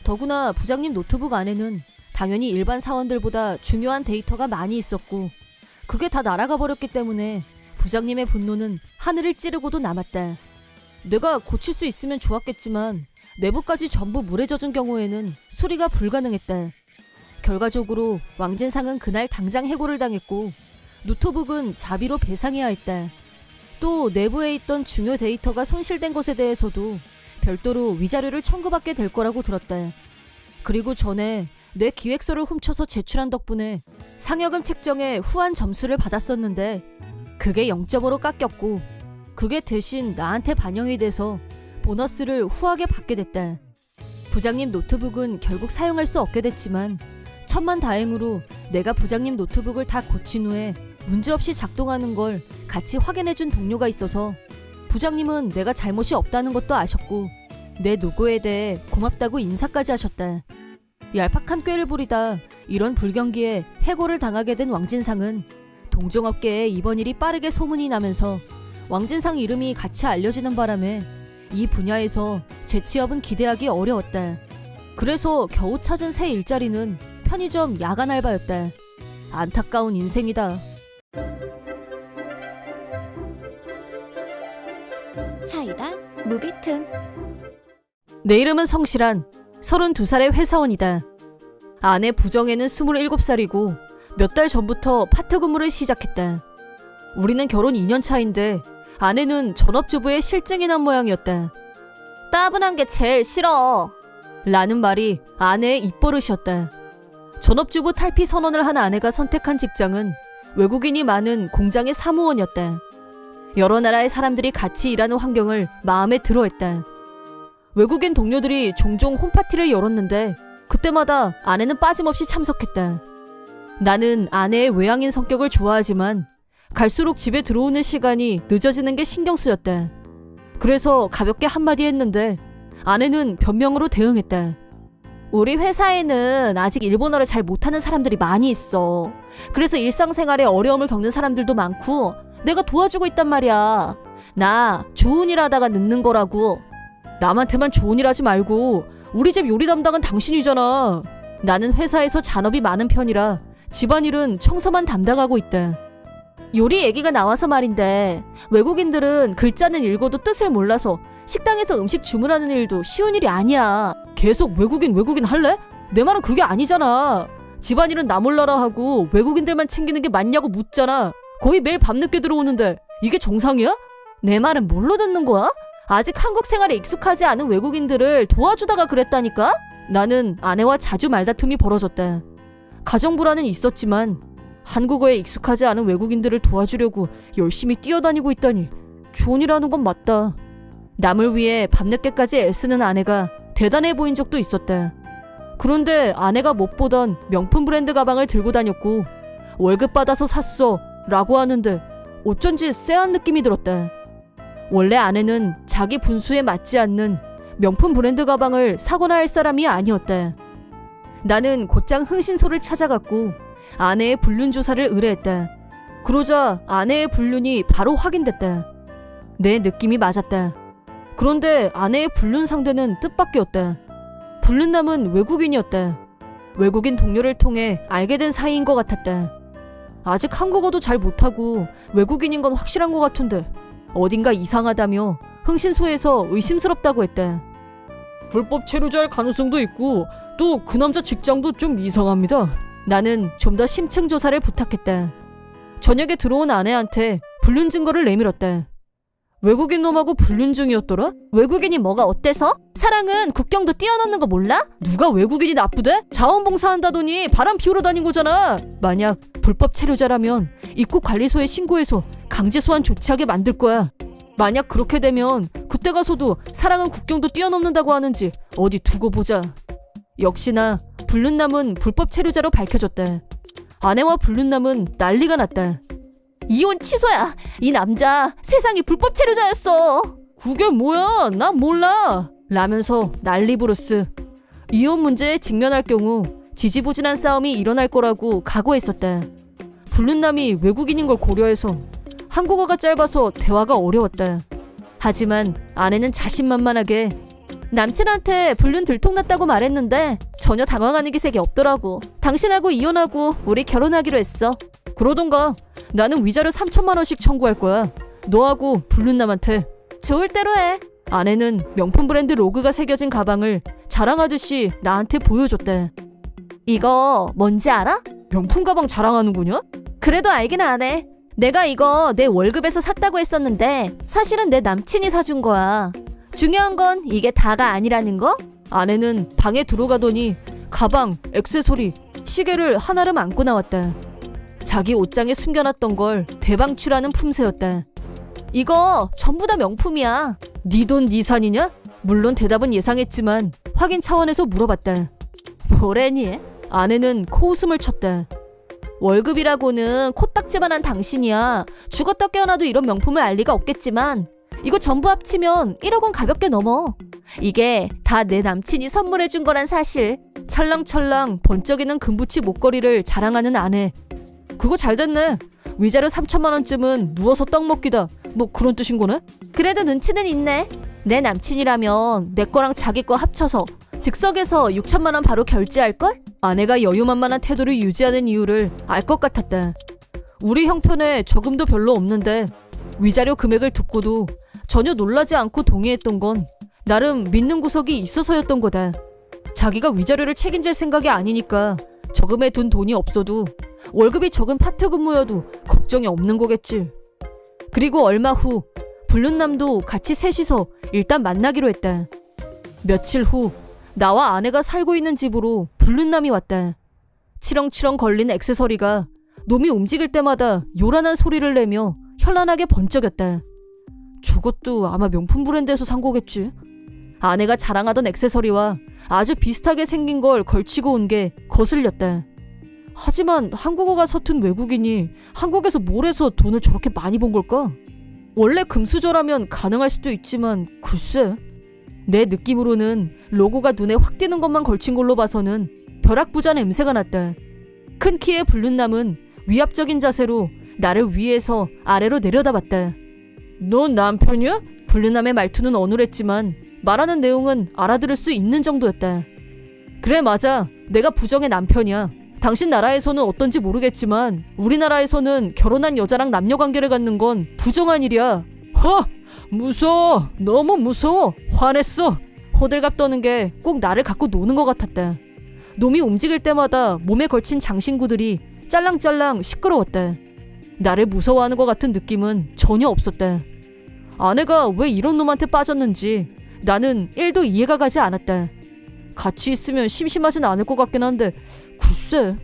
더구나 부장님 노트북 안에는 당연히 일반 사원들보다 중요한 데이터가 많이 있었고 그게 다 날아가 버렸기 때문에 부장님의 분노는 하늘을 찌르고도 남았다. 내가 고칠 수 있으면 좋았겠지만 내부까지 전부 물에 젖은 경우에는 수리가 불가능했다. 결과적으로 왕진상은 그날 당장 해고를 당했고 노트북은 자비로 배상해야 했다. 또 내부에 있던 중요 데이터가 손실된 것에 대해서도 별도로 위자료를 청구받게 될 거라고 들었다. 그리고 전에 내 기획서를 훔쳐서 제출한 덕분에 상여금 책정에 후한 점수를 받았었는데 그게 0점으로 깎였고 그게 대신 나한테 반영이 돼서 보너스를 후하게 받게 됐다. 부장님 노트북은 결국 사용할 수 없게 됐지만 천만다행으로 내가 부장님 노트북을 다 고친 후에 문제없이 작동하는 걸 같이 확인해준 동료가 있어서 부장님은 내가 잘못이 없다는 것도 아셨고 내 노고에 대해 고맙다고 인사까지 하셨다. 얄팍한 꾀를 부리다 이런 불경기에 해고를 당하게 된 왕진상은 동종업계에 이번 일이 빠르게 소문이 나면서 왕진상 이름이 같이 알려지는 바람에 이 분야에서 재취업은 기대하기 어려웠다. 그래서 겨우 찾은 새 일자리는 편의점 야간 알바였다. 안타까운 인생이다. 사이다 무비튼. 내 이름은 성실한 32살의 회사원이다. 아내 부정에는 27살이고 몇 달 전부터 파트 근무를 시작했다. 우리는 결혼 2년 차인데 아내는 전업주부의 실증이 난 모양이었다. 따분한 게 제일 싫어 라는 말이 아내의 입버릇이었다. 전업주부 탈피 선언을 한 아내가 선택한 직장은 외국인이 많은 공장의 사무원이었다. 여러 나라의 사람들이 같이 일하는 환경을 마음에 들어했다. 외국인 동료들이 종종 홈파티를 열었는데 그때마다 아내는 빠짐없이 참석했다. 나는 아내의 외향인 성격을 좋아하지만 갈수록 집에 들어오는 시간이 늦어지는 게 신경 쓰였다. 그래서 가볍게 한마디 했는데 아내는 변명으로 대응했다. 우리 회사에는 아직 일본어를 잘 못하는 사람들이 많이 있어. 그래서 일상생활에 어려움을 겪는 사람들도 많고 내가 도와주고 있단 말이야. 나 좋은 일 하다가 늦는 거라고. 남한테만 좋은 일 하지 말고 우리 집 요리 담당은 당신이잖아. 나는 회사에서 잔업이 많은 편이라 집안일은 청소만 담당하고 있다. 요리 얘기가 나와서 말인데 외국인들은 글자는 읽어도 뜻을 몰라서 식당에서 음식 주문하는 일도 쉬운 일이 아니야. 계속 외국인 할래? 내 말은 그게 아니잖아. 집안일은 나 몰라라 하고 외국인들만 챙기는 게 맞냐고 묻잖아. 거의 매일 밤늦게 들어오는데 이게 정상이야? 내 말은 뭘로 듣는 거야? 아직 한국 생활에 익숙하지 않은 외국인들을 도와주다가 그랬다니까? 나는 아내와 자주 말다툼이 벌어졌다. 가정 불안은 있었지만 한국어에 익숙하지 않은 외국인들을 도와주려고 열심히 뛰어다니고 있다니 좋은 일 하는 건 맞다. 남을 위해 밤늦게까지 애쓰는 아내가 대단해 보인 적도 있었다. 그런데 아내가 못 보던 명품 브랜드 가방을 들고 다녔고 월급 받아서 샀어 라고 하는데 어쩐지 쎄한 느낌이 들었다. 원래 아내는 자기 분수에 맞지 않는 명품 브랜드 가방을 사거나 할 사람이 아니었다. 나는 곧장 흥신소를 찾아갔고 아내의 불륜 조사를 의뢰했다. 그러자 아내의 불륜이 바로 확인됐다. 내 느낌이 맞았다. 그런데 아내의 불륜 상대는 뜻밖이었다. 불륜남은 외국인이었다. 외국인 동료를 통해 알게 된 사이인 것 같았다. 아직 한국어도 잘 못하고 외국인인 건 확실한 것 같은데 어딘가 이상하다며 흥신소에서 의심스럽다고 했다. 불법 체류자일 가능성도 있고 또 그 남자 직장도 좀 이상합니다. 나는 좀 더 심층 조사를 부탁했다. 저녁에 들어온 아내한테 불륜 증거를 내밀었다. 외국인 놈하고 불륜 중이었더라? 외국인이 뭐가 어때서? 사랑은 국경도 뛰어넘는 거 몰라? 누가 외국인이 나쁘대? 자원봉사한다더니 바람 피우러 다닌 거잖아. 만약 불법 체류자라면 입국관리소에 신고해서 강제 소환 조치하게 만들 거야. 만약 그렇게 되면 그때 가서도 사랑은 국경도 뛰어넘는다고 하는지 어디 두고 보자. 역시나 불륜남은 불법 체류자로 밝혀졌다. 아내와 불륜남은 난리가 났다. 이혼 취소야. 이 남자 세상에 불법 체류자였어. 그게 뭐야? 난 몰라. 라면서 난리 부르스. 이혼 문제에 직면할 경우 지지부진한 싸움이 일어날 거라고 각오했었다. 불륜남이 외국인인 걸 고려해서 한국어가 짧아서 대화가 어려웠다. 하지만 아내는 자신만만하게 남친한테 불륜 들통났다고 말했는데 전혀 당황하는 기색이 없더라고. 당신하고 이혼하고 우리 결혼하기로 했어. 그러던가 나는 위자료 3천만 원씩 청구할 거야. 너하고 불륜남한테. 좋을 대로 해. 아내는 명품 브랜드 로고가 새겨진 가방을 자랑하듯이 나한테 보여줬대. 이거 뭔지 알아? 명품 가방 자랑하는구냐? 그래도 알긴 아네. 내가 이거 내 월급에서 샀다고 했었는데 사실은 내 남친이 사준 거야. 중요한 건 이게 다가 아니라는 거? 아내는 방에 들어가더니 가방, 액세서리, 시계를 한아름 안고 나왔다. 자기 옷장에 숨겨놨던 걸 대방출하는 품새였다. 이거 전부 다 명품이야. 네 돈 네 산이냐? 물론 대답은 예상했지만 확인 차원에서 물어봤다. 뭐래니? 아내는 코웃음을 쳤다. 월급이라고는 코딱지만한 당신이야. 죽었다 깨어나도 이런 명품을 알 리가 없겠지만 이거 전부 합치면 1억 원 가볍게 넘어. 이게 다 내 남친이 선물해준 거란 사실. 찰랑찰랑 번쩍이는 금붙이 목걸이를 자랑하는 아내. 그거 잘 됐네. 위자료 3천만 원쯤은 누워서 떡 먹기다. 뭐 그런 뜻인 거네? 그래도 눈치는 있네. 내 남친이라면 내 거랑 자기 거 합쳐서 즉석에서 6천만 원 바로 결제할걸? 아내가 여유만만한 태도를 유지하는 이유를 알 것 같았다. 우리 형편에 저금도 별로 없는데 위자료 금액을 듣고도 전혀 놀라지 않고 동의했던 건 나름 믿는 구석이 있어서였던 거다. 자기가 위자료를 책임질 생각이 아니니까 저금해 둔 돈이 없어도 월급이 적은 파트 근무여도 걱정이 없는 거겠지. 그리고 얼마 후 불륜남도 같이 셋이서 일단 만나기로 했다. 며칠 후 나와 아내가 살고 있는 집으로 불륜남이 왔다. 치렁치렁 걸린 액세서리가 놈이 움직일 때마다 요란한 소리를 내며 현란하게 번쩍였다. 저것도 아마 명품 브랜드에서 산 거겠지. 아내가 자랑하던 액세서리와 아주 비슷하게 생긴 걸 걸치고 온 게 거슬렸다. 하지만 한국어가 서툰 외국인이 한국에서 뭘 해서 돈을 저렇게 많이 번 걸까? 원래 금수저라면 가능할 수도 있지만 글쎄. 내 느낌으로는 로고가 눈에 확 띄는 것만 걸친 걸로 봐서는 벼락부자 냄새가 났다. 큰 키의 불륜남은 위압적인 자세로 나를 위에서 아래로 내려다봤다. 넌 남편이야? 불륜남의 말투는 어눌했지만 말하는 내용은 알아들을 수 있는 정도였다. 그래 맞아. 내가 부정의 남편이야. 당신 나라에서는 어떤지 모르겠지만 우리나라에서는 결혼한 여자랑 남녀관계를 갖는 건 부정한 일이야. 허! 무서워. 너무 무서워. 화냈어. 호들갑 떠는 게 꼭 나를 갖고 노는 것 같았다. 놈이 움직일 때마다 몸에 걸친 장신구들이 짤랑짤랑 시끄러웠다. 나를 무서워하는 것 같은 느낌은 전혀 없었다. 아내가 왜 이런 놈한테 빠졌는지 나는 1도 이해가 가지 않았다. 같이 있으면 심심하진 않을 것 같긴 한데 글쎄.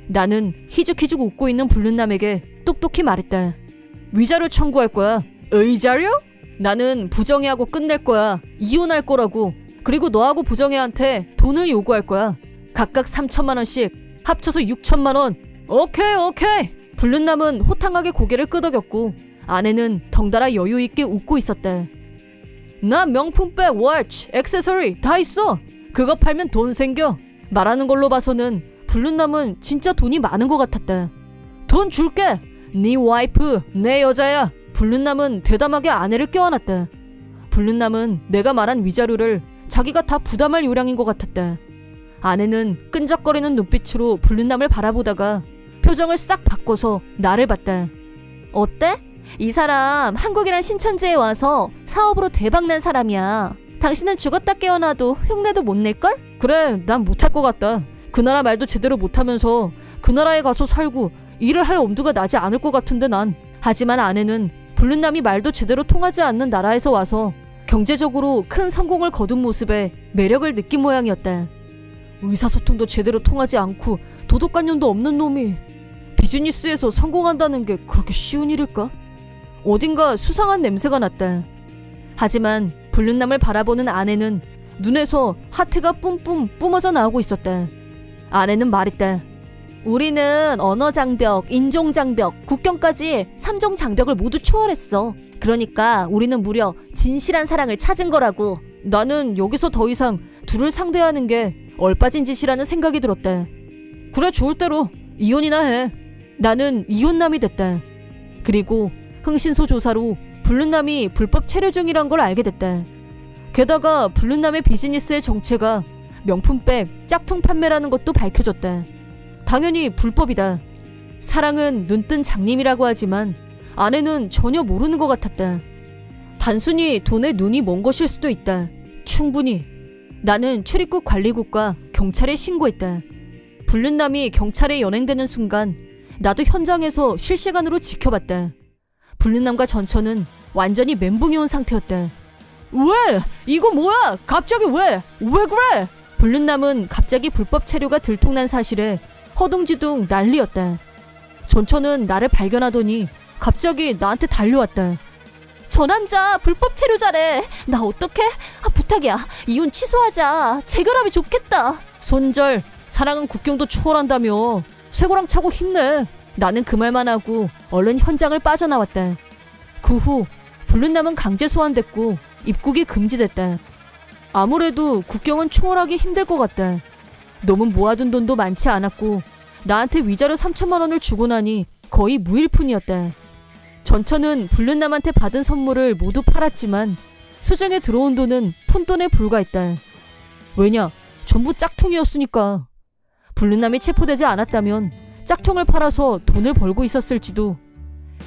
나는 희죽희죽 웃고 있는 불륜남에게 똑똑히 말했다. 위자료 청구할 거야. 의자료? 나는 부정애하고 끝낼 거야. 이혼할 거라고. 그리고 너하고 부정애한테 돈을 요구할 거야. 각각 3천만 원씩 합쳐서 6천만 원. 오케이. 불륜남은 호탕하게 고개를 끄덕였고 아내는 덩달아 여유있게 웃고 있었다. 나 명품백, 워치, 액세서리 다 있어. 그거 팔면 돈 생겨. 말하는 걸로 봐서는 불륜남은 진짜 돈이 많은 것 같았다. 돈 줄게. 네 와이프 내 여자야. 불륜남은 대담하게 아내를 껴안았다. 불륜남은 내가 말한 위자료를 자기가 다 부담할 요량인 것 같았다. 아내는 끈적거리는 눈빛으로 불륜남을 바라보다가 표정을 싹 바꿔서 나를 봤다. 어때? 이 사람 한국이란 신천지에 와서 사업으로 대박난 사람이야. 당신은 죽었다 깨어나도 흉내도 못 낼걸? 그래, 난 못할 것 같다. 그 나라 말도 제대로 못하면서 그 나라에 가서 살고 일을 할 엄두가 나지 않을 것 같은데 난. 하지만 아내는 불륜남이 말도 제대로 통하지 않는 나라에서 와서 경제적으로 큰 성공을 거둔 모습에 매력을 느낀 모양이었다. 의사소통도 제대로 통하지 않고 도덕관념도 없는 놈이 비즈니스에서 성공한다는 게 그렇게 쉬운 일일까? 어딘가 수상한 냄새가 났다. 하지만 불륜남을 바라보는 아내는 눈에서 하트가 뿜뿜 뿜어져 나오고 있었다. 아내는 말했다. 우리는 언어장벽, 인종장벽, 국경까지 3종 장벽을 모두 초월했어. 그러니까 우리는 무려 진실한 사랑을 찾은 거라고. 나는 여기서 더 이상 둘을 상대하는 게 얼빠진 짓이라는 생각이 들었다. 그래, 좋을 대로 이혼이나 해. 나는 이혼남이 됐다. 그리고 흥신소 조사로 불륜남이 불법 체류 중이란 걸 알게 됐다. 게다가 불륜남의 비즈니스의 정체가 명품백, 짝퉁 판매라는 것도 밝혀졌다. 당연히 불법이다. 사랑은 눈뜬 장님이라고 하지만 아내는 전혀 모르는 것 같았다. 단순히 돈에 눈이 먼 것일 수도 있다. 충분히. 나는 출입국 관리국과 경찰에 신고했다. 불륜남이 경찰에 연행되는 순간 나도 현장에서 실시간으로 지켜봤다. 불륜남과 전처는 완전히 멘붕이 온 상태였다. 왜? 이거 뭐야? 갑자기 왜? 왜 그래? 불륜남은 갑자기 불법 체류가 들통난 사실에 허둥지둥 난리였다. 전처는 나를 발견하더니 갑자기 나한테 달려왔다. 저 남자 불법 체류자래. 나 어떡해? 부탁이야. 이혼 취소하자. 재결합이 좋겠다. 손절, 사랑은 국경도 초월한다며. 쇠고랑 차고 힘내. 나는 그 말만 하고 얼른 현장을 빠져나왔다. 그 후 불륜남은 강제 소환됐고 입국이 금지됐다. 아무래도 국경은 초월하기 힘들 것 같다. 너무 모아둔 돈도 많지 않았고 나한테 위자료 3천만 원을 주고 나니 거의 무일푼이었다. 전처는 불륜남한테 받은 선물을 모두 팔았지만 수중에 들어온 돈은 푼돈에 불과했다. 왜냐? 전부 짝퉁이었으니까. 불륜남이 체포되지 않았다면 짝퉁을 팔아서 돈을 벌고 있었을지도.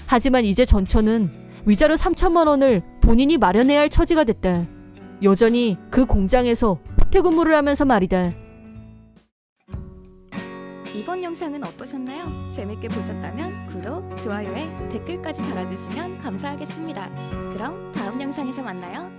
하지만 이제 전처는 위자료 3천만 원을 본인이 마련해야 할 처지가 됐다. 여전히 그 공장에서 파트 근무를 하면서 말이다. 이번 영상은 어떠셨나요? 재밌게 보셨다면 구독, 좋아요에 댓글까지 달아주시면 감사하겠습니다. 그럼 다음 영상에서 만나요.